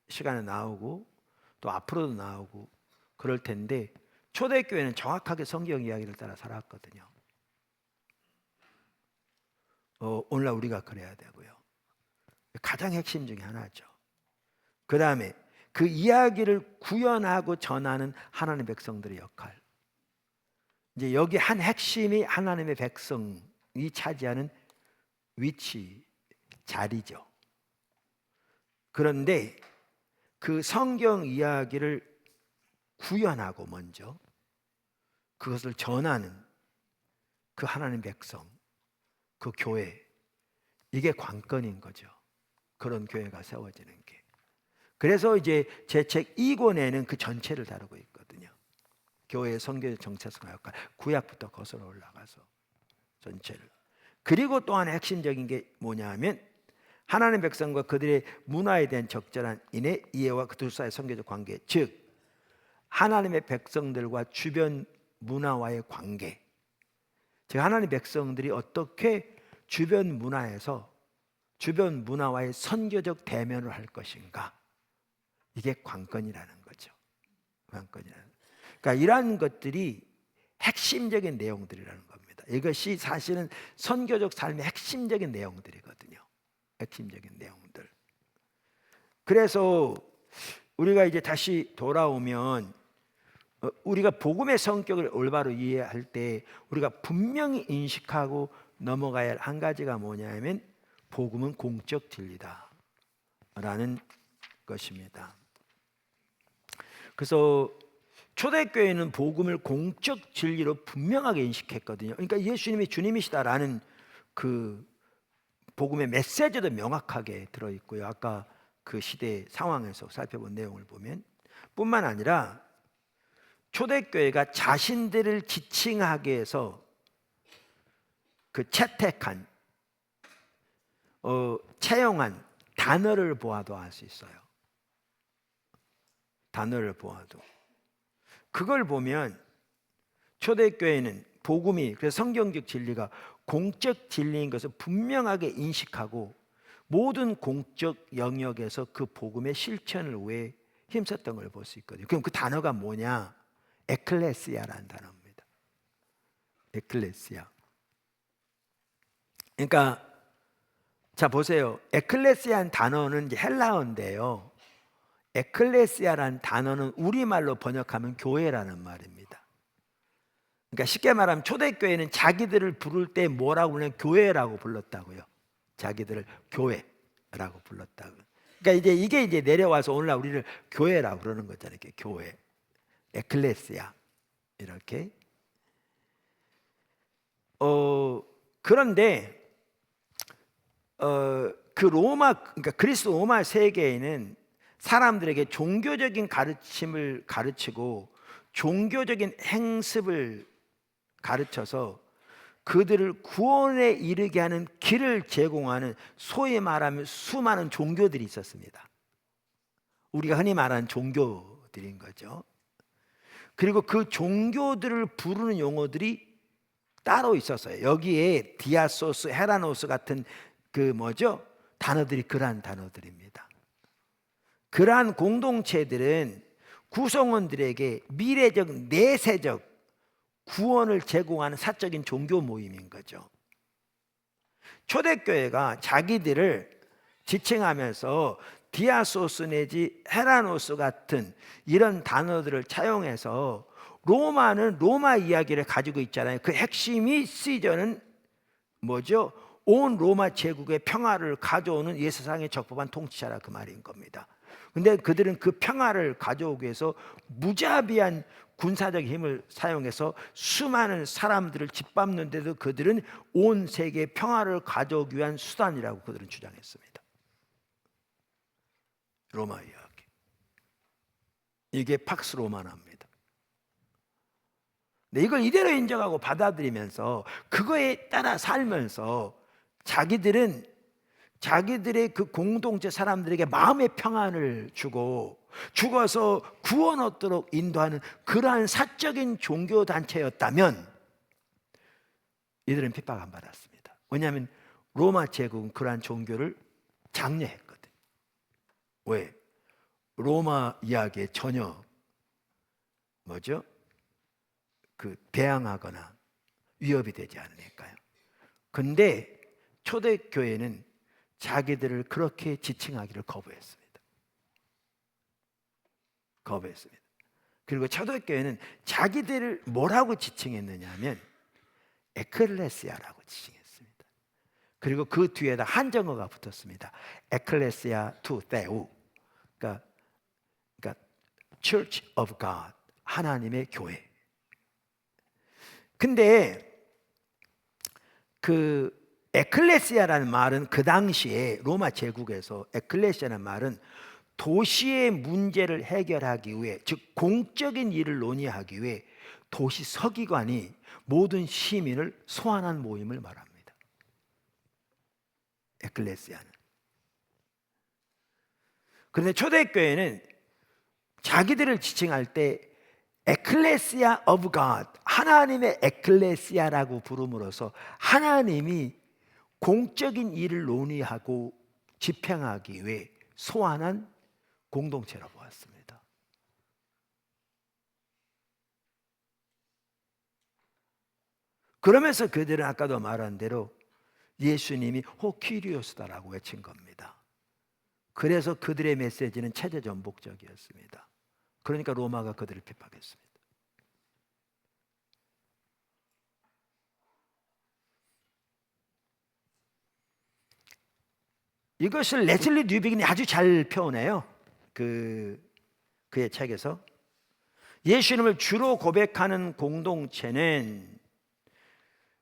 시간에 나오고 또 앞으로도 나오고 그럴 텐데, 초대교회는 정확하게 성경 이야기를 따라 살았거든요. 오늘날 우리가 그래야 되고요. 가장 핵심 중에 하나죠. 그 다음에 그 이야기를 구현하고 전하는 하나님의 백성들의 역할. 이제 여기 한 핵심이 하나님의 백성이 차지하는 위치, 자리죠. 그런데 그 성경 이야기를 구현하고 먼저 그것을 전하는 그 하나님 백성, 그 교회, 이게 관건인 거죠. 그런 교회가 세워지는 게. 그래서 이제 제 책 2권에는 그 전체를 다루고 있거든요. 교회의 선교적 정체성과 역할, 구약부터 거슬러 올라가서 전체를. 그리고 또 하나 핵심적인 게 뭐냐 하면 하나님 백성과 그들의 문화에 대한 적절한 이해와 그 둘 사이의 선교적 관계, 즉 하나님의 백성들과 주변 문화와의 관계, 즉 하나님의 백성들이 어떻게 주변 문화에서 주변 문화와의 선교적 대면을 할 것인가, 이게 관건이라는 거죠. 관건이라는. 그러니까 이러한 것들이 핵심적인 내용들이라는 겁니다. 이것이 사실은 선교적 삶의 핵심적인 내용들이거든요. 핵심적인 내용들. 그래서 우리가 이제 다시 돌아오면 우리가 복음의 성격을 올바로 이해할 때 우리가 분명히 인식하고 넘어가야 할 한 가지가 뭐냐면 복음은 공적 진리다라는 것입니다. 그래서 초대교회는 복음을 공적 진리로 분명하게 인식했거든요. 그러니까 예수님이 주님이시다라는 그 복음의 메시지도 명확하게 들어있고요. 아까 그 시대 상황에서 살펴본 내용을 보면, 뿐만 아니라 초대교회가 자신들을 지칭하기 위해서 그 채택한, 채용한 단어를 보아도 알 수 있어요. 단어를 보아도. 그걸 보면 초대교회는 복음이, 그래서 성경적 진리가 공적 진리인 것을 분명하게 인식하고 모든 공적 영역에서 그 복음의 실천을 위해 힘썼던 걸 볼 수 있거든요. 그럼 그 단어가 뭐냐? 에클레시아라는 단어입니다. 에클레시아. 그러니까 자 보세요. 에클레시아는 단어는 이제 헬라어인데요. 에클레시아라는 단어는 우리말로 번역하면 교회라는 말입니다. 그러니까 쉽게 말하면 초대교회는 자기들을 부를 때 뭐라고 부르냐? 교회라고 불렀다고요. 자기들을 교회라고 불렀다고. 그러니까 이게 이제 내려와서 오늘날 우리를 교회라고 그러는 거잖아요. 교회, 에클레시아. 이렇게. 그런데 그 그러니까 그리스 로마 세계에는 사람들에게 종교적인 가르침을 가르치고 종교적인 행습을 가르쳐서 그들을 구원에 이르게 하는 길을 제공하는 소위 말하면 수많은 종교들이 있었습니다. 우리가 흔히 말하는 종교들인 거죠. 그리고 그 종교들을 부르는 용어들이 따로 있었어요. 여기에 디아소스, 헤라노스 같은 단어들이 그러한 단어들입니다. 그러한 공동체들은 구성원들에게 미래적, 내세적 구원을 제공하는 사적인 종교 모임인 거죠. 초대교회가 자기들을 지칭하면서 디아소스 내지 헤라노스 같은 이런 단어들을 차용해서 로마는 로마 이야기를 가지고 있잖아요. 그 핵심이 시저는 뭐죠? 온 로마 제국의 평화를 가져오는 예수상의 적법한 통치자라 그 말인 겁니다. 근데 그들은 그 평화를 가져오기 위해서 무자비한 군사적 힘을 사용해서 수많은 사람들을 짓밟는데도 그들은 온 세계의 평화를 가져오기 위한 수단이라고 그들은 주장했습니다. 로마 이야기. 이게 팍스 로마나입니다. 이걸 이대로 인정하고 받아들이면서 그거에 따라 살면서 자기들은 자기들의 그 공동체 사람들에게 마음의 평안을 주고 죽어서 구원 얻도록 인도하는 그러한 사적인 종교단체였다면 이들은 핍박 안 받았습니다. 왜냐하면 로마 제국은 그러한 종교를 장려했거든. 왜? 로마 이야기에 전혀 배양하거나 위협이 되지 않으니까요. 근데 초대교회는 자기들을 그렇게 지칭하기를 거부했습니다. 그리고 초대교회는 자기들을 뭐라고 지칭했느냐 하면 에클레시아라고 지칭했습니다. 그리고 그 뒤에다 한정어가 붙었습니다. 에클레시아 투 데우, 그러니까 Church of God, 하나님의 교회. 근데 그 에클레시아라는 말은 그 당시에 로마 제국에서 에클레시아라는 말은 도시의 문제를 해결하기 위해, 즉 공적인 일을 논의하기 위해 도시 서기관이 모든 시민을 소환한 모임을 말합니다. 에클레시아는. 그런데 초대교회는 자기들을 지칭할 때 에클레시아 오브 갓, 하나님의 에클레시아라고 부름으로써 하나님이 공적인 일을 논의하고 집행하기 위해 소환한 공동체라고 보았습니다. 그러면서 그들은 아까도 말한 대로 예수님이 호키리오스다라고 외친 겁니다. 그래서 그들의 메시지는 체제 전복적이었습니다. 그러니까 로마가 그들을 핍박했습니다. 이것을 레슬리 뉴비긴이 아주 잘 표현해요. 그의 책에서 예수님을 주로 고백하는 공동체는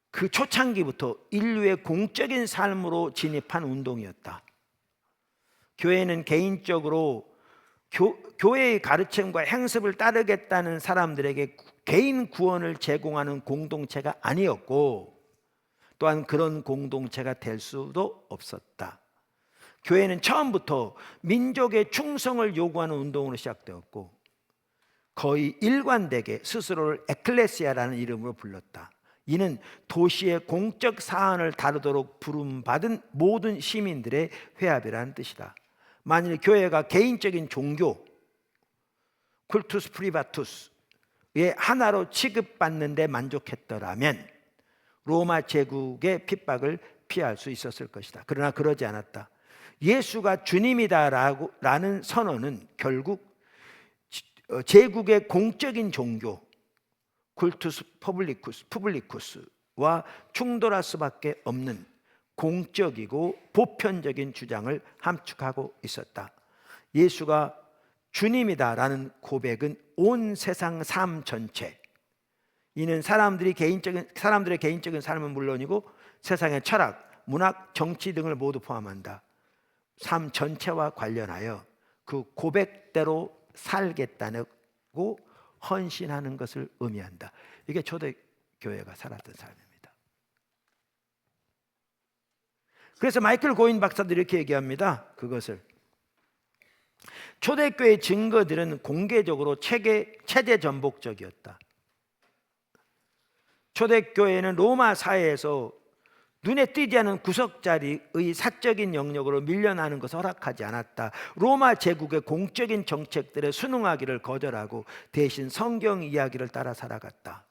그 초창기부터 인류의 공적인 삶으로 진입한 운동이었다. 교회는 개인적으로 교회의 가르침과 행습을 따르겠다는 사람들에게 개인 구원을 제공하는 공동체가 아니었고, 또한 그런 공동체가 될 수도 없었다. 교회는 처음부터 민족의 충성을 요구하는 운동으로 시작되었고, 거의 일관되게 스스로를 에클레시아라는 이름으로 불렀다. 이는 도시의 공적 사안을 다루도록 부름받은 모든 시민들의 회합이라는 뜻이다. 만일 교회가 개인적인 종교, 쿨투스 프리바투스의 하나로 취급받는 데 만족했더라면 로마 제국의 핍박을 피할 수 있었을 것이다. 그러나 그러지 않았다. 예수가 주님이다라는 선언은 결국 제국의 공적인 종교, 쿨투스 푸블리쿠스와 충돌할 수밖에 없는 공적이고 보편적인 주장을 함축하고 있었다. 예수가 주님이다라는 고백은 온 세상 삶 전체, 이는 사람들의 개인적인 삶은 물론이고 세상의 철학, 문학, 정치 등을 모두 포함한다. 삶 전체와 관련하여 그 고백대로 살겠다고 헌신하는 것을 의미한다. 이게 초대교회가 살았던 삶입니다. 그래서 마이클 고인 박사도 이렇게 얘기합니다. 그것을 초대교회의 증거들은 공개적으로 체제 전복적이었다. 초대교회는 로마 사회에서 눈에 띄지 않은 구석자리의 사적인 영역으로 밀려나는 것을 허락하지 않았다. 로마 제국의 공적인 정책들에 순응하기를 거절하고 대신 성경 이야기를 따라 살아갔다.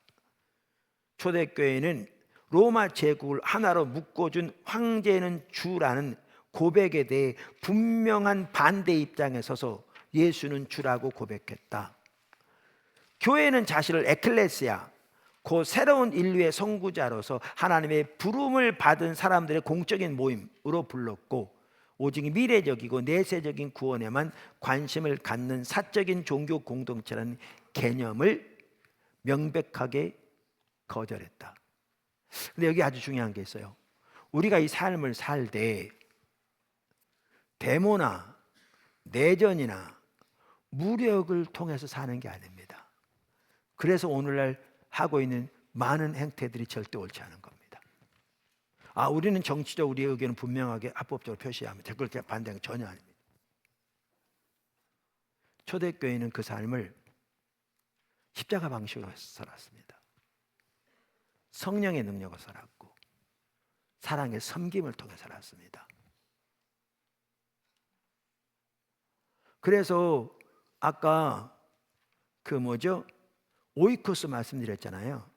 초대교회는 로마 제국을 하나로 묶어준 황제는 주라는 고백에 대해 분명한 반대 입장에 서서 예수는 주라고 고백했다. 교회는 자신을 에클레시아, 그 새로운 인류의 선구자로서 하나님의 부름을 받은 사람들의 공적인 모임으로 불렀고, 오직 미래적이고 내세적인 구원에만 관심을 갖는 사적인 종교 공동체라는 개념을 명백하게 거절했다. 근데 여기 아주 중요한 게 있어요. 우리가 이 삶을 살 때 데모나 내전이나 무력을 통해서 사는 게 아닙니다. 그래서 오늘날 하고 있는 많은 행태들이 절대 옳지 않은 겁니다. 우리는 정치적 우리의 의견은 분명하게 합법적으로 표시하면 댓글 반대는 전혀 아닙니다. 초대교회는 그 삶을 십자가 방식으로 살았습니다. 성령의 능력을 살았고 사랑의 섬김을 통해 살았습니다. 그래서 아까 오이코스 말씀드렸잖아요.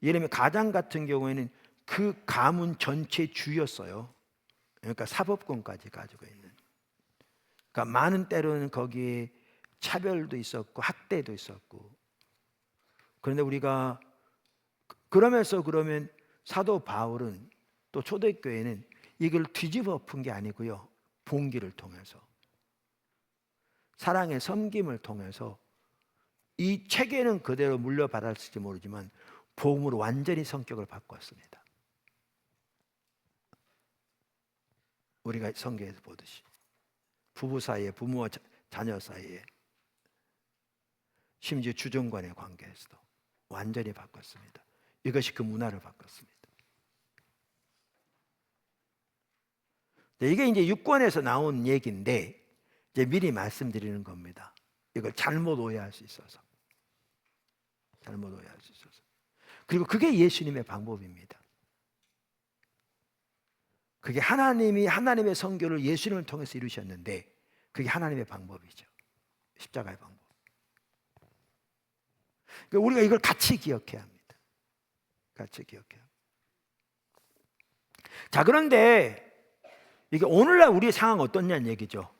예를 들면 가장 같은 경우에는 그 가문 전체 주였어요. 그러니까 사법권까지 가지고 있는. 그러니까 많은 때로는 거기에 차별도 있었고 학대도 있었고. 그런데 우리가 그러면 사도 바울은 또 초대교회는 이걸 뒤집어 푼 게 아니고요. 봉기를 통해서 사랑의 섬김을 통해서 이 체계는 그대로 물려받았을지 모르지만 복음으로 완전히 성격을 바꿨습니다. 우리가 성경에서 보듯이 부부 사이에, 부모와 자녀 사이에, 심지어 주종관의 관계에서도 완전히 바꿨습니다. 이것이 그 문화를 바꿨습니다. 이게 이제 6권에서 나온 얘기인데 이제 미리 말씀드리는 겁니다. 이걸 잘못 오해할 수 있어서. 그리고 그게 예수님의 방법입니다. 그게 하나님의 선교를 예수님을 통해서 이루셨는데 그게 하나님의 방법이죠. 십자가의 방법. 그러니까 우리가 이걸 같이 기억해야 합니다. 같이 기억해야 합니다. 자, 그런데 이게 오늘날 우리의 상황 어떻냐는 얘기죠.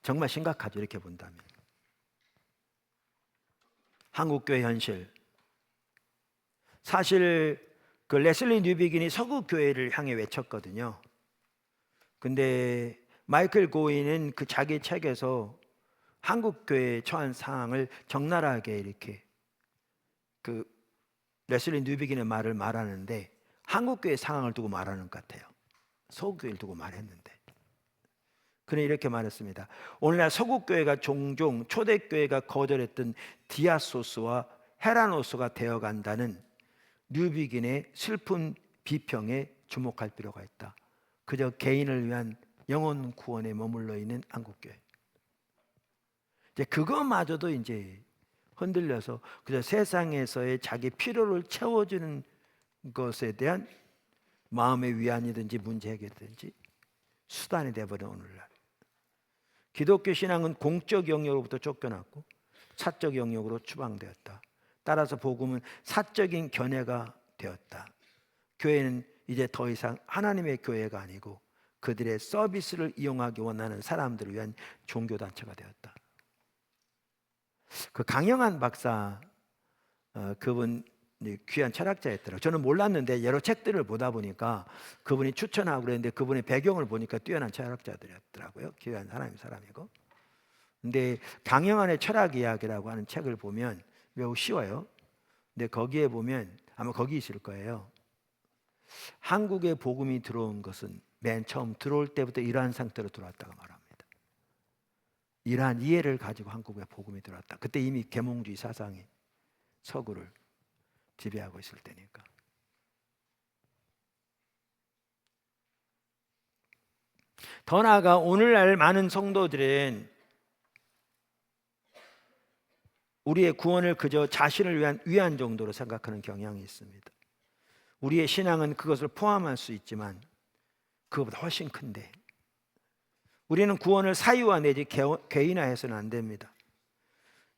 정말 심각하죠. 이렇게 본다면. 한국교회 현실. 사실 그 레슬리 뉴비긴이 서구교회를 향해 외쳤거든요. 근데 마이클 고인은 그 자기 책에서 한국교회에 처한 상황을 적나라하게 이렇게 그 레슬리 뉴비긴의 말을 말하는데 한국교회 상황을 두고 말하는 것 같아요. 서구교회를 두고 말했는데 그는 이렇게 말했습니다. 오늘날 서구교회가 종종 초대교회가 거절했던 디아소스와 헤라노스가 되어간다는 뉴비긴의 슬픈 비평에 주목할 필요가 있다. 그저 개인을 위한 영혼 구원에 머물러 있는 한국교회. 이제 그것마저도 이제 흔들려서 그저 세상에서의 자기 필요를 채워주는 것에 대한 마음의 위안이든지 문제 해결이든지 수단이 되어버린 오늘날. 기독교 신앙은 공적 영역으로부터 쫓겨났고 사적 영역으로 추방되었다. 따라서 복음은 사적인 견해가 되었다. 교회는 이제 더 이상 하나님의 교회가 아니고 그들의 서비스를 이용하기 원하는 사람들을 위한 종교단체가 되었다. 그 강영한 박사, 그분 귀한 철학자였더라고요. 저는 몰랐는데 여러 책들을 보다 보니까 그분이 추천하고 그랬는데 그분의 배경을 보니까 뛰어난 철학자들이었더라고요. 귀한 사람이고. 근데 강영한의 철학 이야기라고 하는 책을 보면 매우 쉬워요. 근데 거기에 보면 아마 거기 있을 거예요. 한국에 복음이 들어온 것은 맨 처음 들어올 때부터 이러한 상태로 들어왔다고 말합니다. 이러한 이해를 가지고 한국에 복음이 들어왔다. 그때 이미 계몽주의 사상이 서구를 지배하고 있을 때니까. 더 나아가 오늘날 많은 성도들은 우리의 구원을 그저 자신을 위한 위안 정도로 생각하는 경향이 있습니다. 우리의 신앙은 그것을 포함할 수 있지만 그것보다 훨씬 큰데, 우리는 구원을 사유화 내지 개인화해서는 안 됩니다.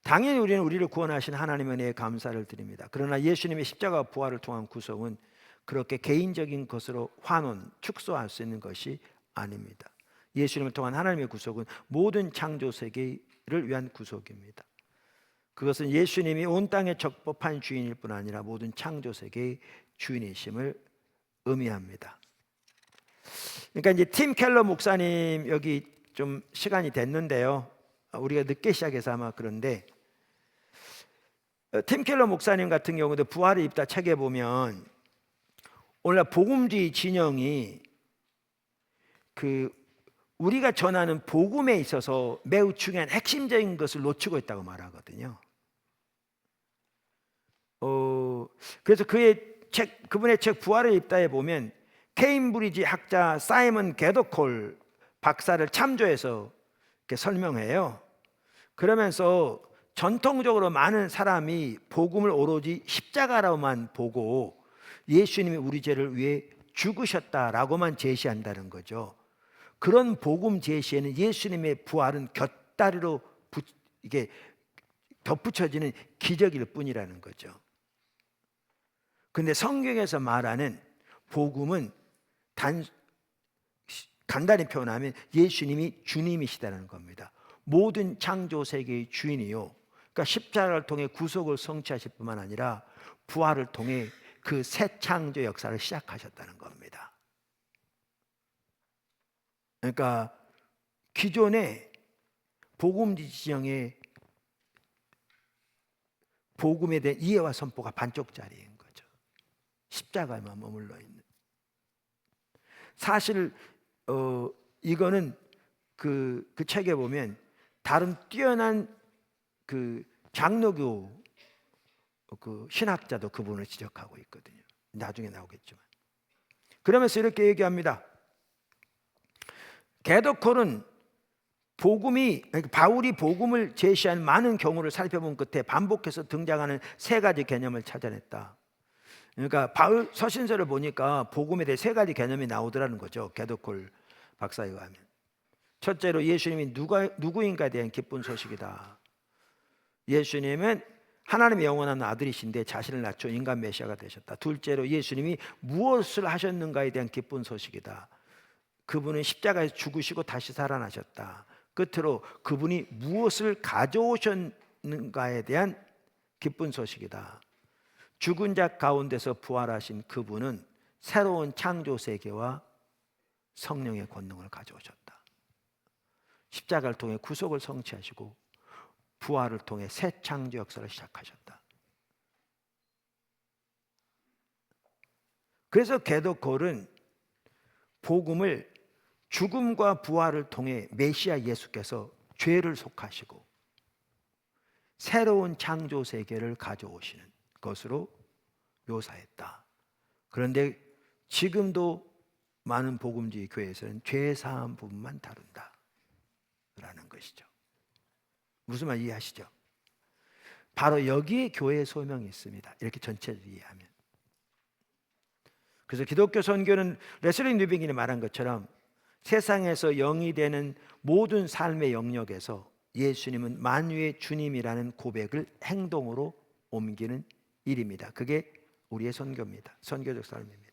당연히 우리는 우리를 구원하신 하나님의 은혜에 감사를 드립니다. 그러나 예수님의 십자가 부활을 통한 구속은 그렇게 개인적인 것으로 환원, 축소할 수 있는 것이 아닙니다. 예수님을 통한 하나님의 구속은 모든 창조 세계를 위한 구속입니다. 그것은 예수님이 온 땅의 적법한 주인일 뿐 아니라 모든 창조 세계의 주인이심을 의미합니다. 그러니까 이제 팀 켈러 목사님 여기 좀 시간이 됐는데요. 우리가 늦게 시작해서 아마 그런데, 팀 켈러 목사님 같은 경우도 부활의 입다 책에 보면 오늘날 복음주의 진영이 우리가 전하는 복음에 있어서 매우 중요한 핵심적인 것을 놓치고 있다고 말하거든요. 그래서 그분의 책 부활의 입다에 보면 케임브리지 학자 사이먼 게더콜 박사를 참조해서 이렇게 설명해요. 그러면서 전통적으로 많은 사람이 복음을 오로지 십자가로만 보고 예수님이 우리 죄를 위해 죽으셨다라고만 제시한다는 거죠. 그런 복음 제시에는 예수님의 부활은 곁다리로 이게 덧붙여지는 기적일 뿐이라는 거죠. 근데 성경에서 말하는 복음은 간단히 표현하면 예수님이 주님이시다는 겁니다. 모든 창조 세계의 주인이요, 그러니까 십자가를 통해 구속을 성취하실 뿐만 아니라 부활을 통해 그 새 창조 역사를 시작하셨다는 겁니다. 그러니까 기존의 복음주의 지형의 복음에 대한 이해와 선포가 반쪽짜리인 거죠. 십자가에만 머물러 있는. 사실 이거는 그 책에 보면 다른 뛰어난 장로교 신학자도 그분을 지적하고 있거든요. 나중에 나오겠지만. 그러면서 이렇게 얘기합니다. 게더콜은 바울이 복음을 제시한 많은 경우를 살펴본 끝에 반복해서 등장하는 세 가지 개념을 찾아냈다. 그러니까 바울 서신서를 보니까 복음에 대해 세 가지 개념이 나오더라는 거죠. 게더콜 박사에 의하면. 첫째로 예수님이 누구인가에 대한 기쁜 소식이다. 예수님은 하나님의 영원한 아들이신데 자신을 낮춰 인간 메시아가 되셨다. 둘째로 예수님이 무엇을 하셨는가에 대한 기쁜 소식이다. 그분은 십자가에서 죽으시고 다시 살아나셨다. 끝으로 그분이 무엇을 가져오셨는가에 대한 기쁜 소식이다. 죽은 자 가운데서 부활하신 그분은 새로운 창조 세계와 성령의 권능을 가져오셨다. 십자가를 통해 구속을 성취하시고 부활을 통해 새 창조 역사를 시작하셨다. 그래서 게더콜은 복음을 죽음과 부활을 통해 메시아 예수께서 죄를 속하시고 새로운 창조 세계를 가져오시는 것으로 묘사했다. 그런데 지금도 많은 복음주의 교회에서는 죄 사함 부분만 다룬다 라는 것이죠. 무슨 말 이해하시죠? 바로 여기에 교회의 소명이 있습니다. 이렇게 전체를 이해하면. 그래서 기독교 선교는 레슬리 뉴비긴이 말한 것처럼 세상에서 영이 되는 모든 삶의 영역에서 예수님은 만유의 주님이라는 고백을 행동으로 옮기는 일입니다. 그게 우리의 선교입니다. 선교적 삶입니다.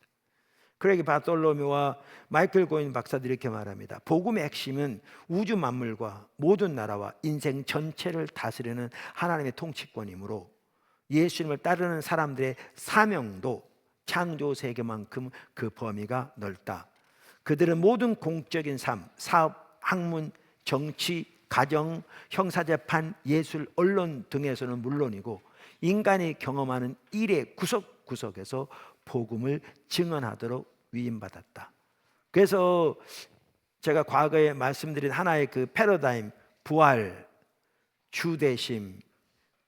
크레이기 바톨로미와 마이클 고인 박사들이 이렇게 말합니다. 복음의 핵심은 우주 만물과 모든 나라와 인생 전체를 다스리는 하나님의 통치권이므로 예수님을 따르는 사람들의 사명도 창조 세계만큼 그 범위가 넓다. 그들은 모든 공적인 삶, 사업, 학문, 정치, 가정, 형사재판, 예술, 언론 등에서는 물론이고 인간이 경험하는 일의 구석구석에서 복음을 증언하도록 위임받았다. 그래서 제가 과거에 말씀드린 하나의 그 패러다임, 부활, 주대심,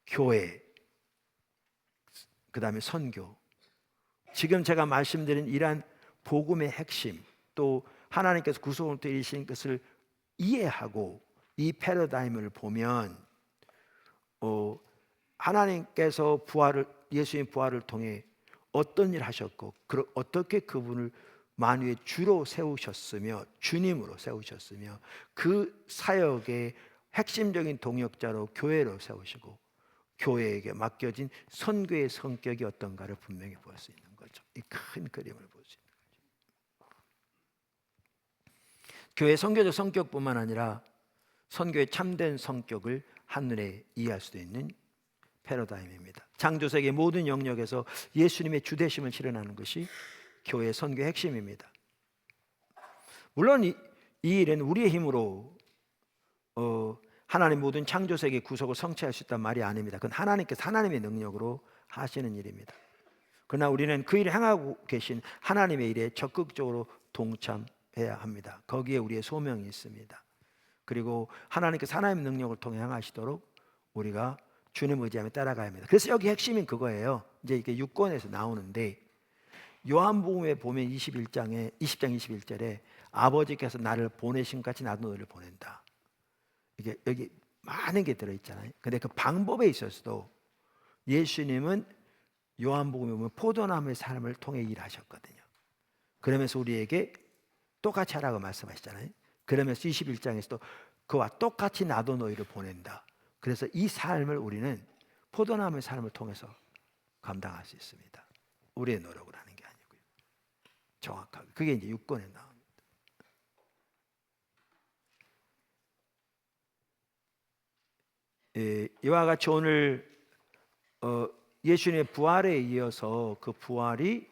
교회, 그 다음에 선교, 지금 제가 말씀드린 이러한 복음의 핵심, 또 하나님께서 구속을 이루신 것을 이해하고 이 패러다임을 보면 하나님께서 예수님 부활을 통해 어떤 일 하셨고 어떻게 그분을 만유의 주로 세우셨으며 주님으로 세우셨으며 그 사역의 핵심적인 동역자로 교회로 세우시고 교회에게 맡겨진 선교의 성격이 어떤가를 분명히 볼 수 있는 거죠. 이 큰 그림을 볼 수 있는 거죠. 교회 선교적 성격뿐만 아니라 선교의 참된 성격을 한눈에 이해할 수도 있는 패러다임입니다. 창조세계 모든 영역에서 예수님의 주대심을 실현하는 것이 교회 선교의 핵심입니다. 물론 이 일은 우리의 힘으로 하나님 모든 창조세계 구속을 성취할 수 있다는 말이 아닙니다. 그건 하나님께서 하나님의 능력으로 하시는 일입니다. 그러나 우리는 그 일을 행하고 계신 하나님의 일에 적극적으로 동참해야 합니다. 거기에 우리의 소명이 있습니다. 그리고 하나님께서 하나님의 능력을 통해 행하시도록 우리가 주님 의지하며 따라가야 합니다. 그래서 여기 핵심인 그거예요. 이제 이게 6권에서 나오는데 요한복음에 보면 20장 21절에 아버지께서 나를 보내신 같이 나도 너를 보낸다. 이게 여기 많은 게 들어있잖아요. 근데 그 방법에 있어서도 예수님은 요한복음에 보면 포도나무의 삶을 통해 일하셨거든요. 그러면서 우리에게 똑같이 하라고 말씀하시잖아요. 그러면서 21장에서도 그와 똑같이 나도 너희를 보낸다. 그래서 이 삶을 우리는 포도나무의 삶을 통해서 감당할 수 있습니다. 우리의 노력을 하는 게 아니고요. 정확하게. 그게 이제 6권에 나옵니다. 이와 같이 오늘 예수님의 부활에 이어서 그 부활이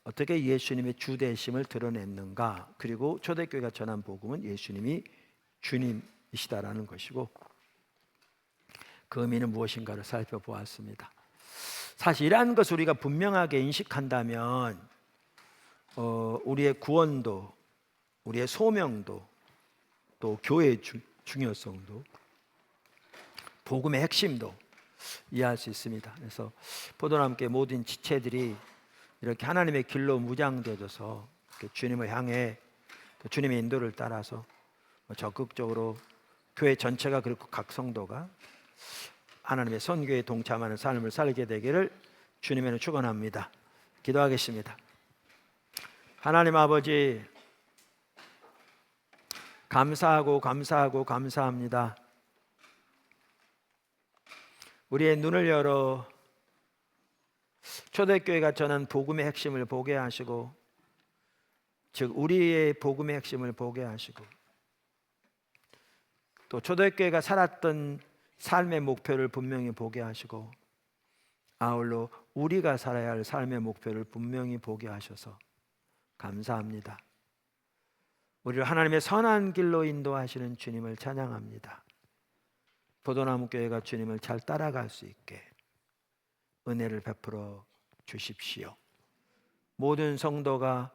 어떻게 예수님의 주대심을 드러냈는가, 그리고 초대교회가 전한 복음은 예수님이 주님이시다라는 것이고 그 의미는 무엇인가를 살펴보았습니다. 사실 이러한 것을 우리가 분명하게 인식한다면 우리의 구원도, 우리의 소명도, 또 교회의 중요성도, 복음의 핵심도 이해할 수 있습니다. 그래서 포도나무교회 모든 지체들이 이렇게 하나님의 길로 무장되어져서 주님을 향해 주님의 인도를 따라서 적극적으로 교회 전체가 그리고 각 성도가 하나님의 선교에 동참하는 삶을 살게 되기를 주님의 축원합니다. 기도하겠습니다. 하나님 아버지, 감사합니다. 우리의 눈을 열어 초대교회가 전한 복음의 핵심을 보게 하시고, 즉 우리의 복음의 핵심을 보게 하시고, 또 초대교회가 살았던 삶의 목표를 분명히 보게 하시고, 아울러 우리가 살아야 할 삶의 목표를 분명히 보게 하셔서 감사합니다. 우리를 하나님의 선한 길로 인도하시는 주님을 찬양합니다. 포도나무 교회가 주님을 잘 따라갈 수 있게 은혜를 베풀어 주십시오. 모든 성도가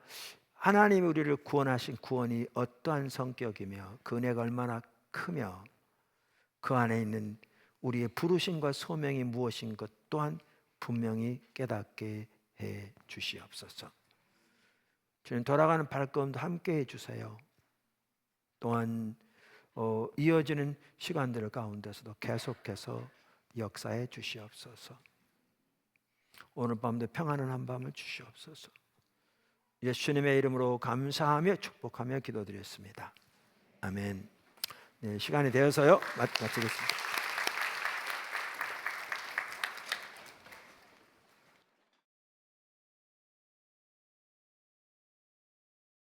하나님이 우리를 구원하신 구원이 어떠한 성격이며 그 은혜가 얼마나 크며 그 안에 있는 우리의 부르심과 소명이 무엇인 것 또한 분명히 깨닫게 해 주시옵소서. 주님, 돌아가는 발걸음도 함께 해 주세요. 또한 이어지는 시간들 가운데서도 계속해서 역사해 주시옵소서. 오늘 밤도 평안한 한밤을 주시옵소서. 예수님의 이름으로 감사하며 축복하며 기도드렸습니다. 아멘. 네, 시간이 되어서요 마치겠습니다.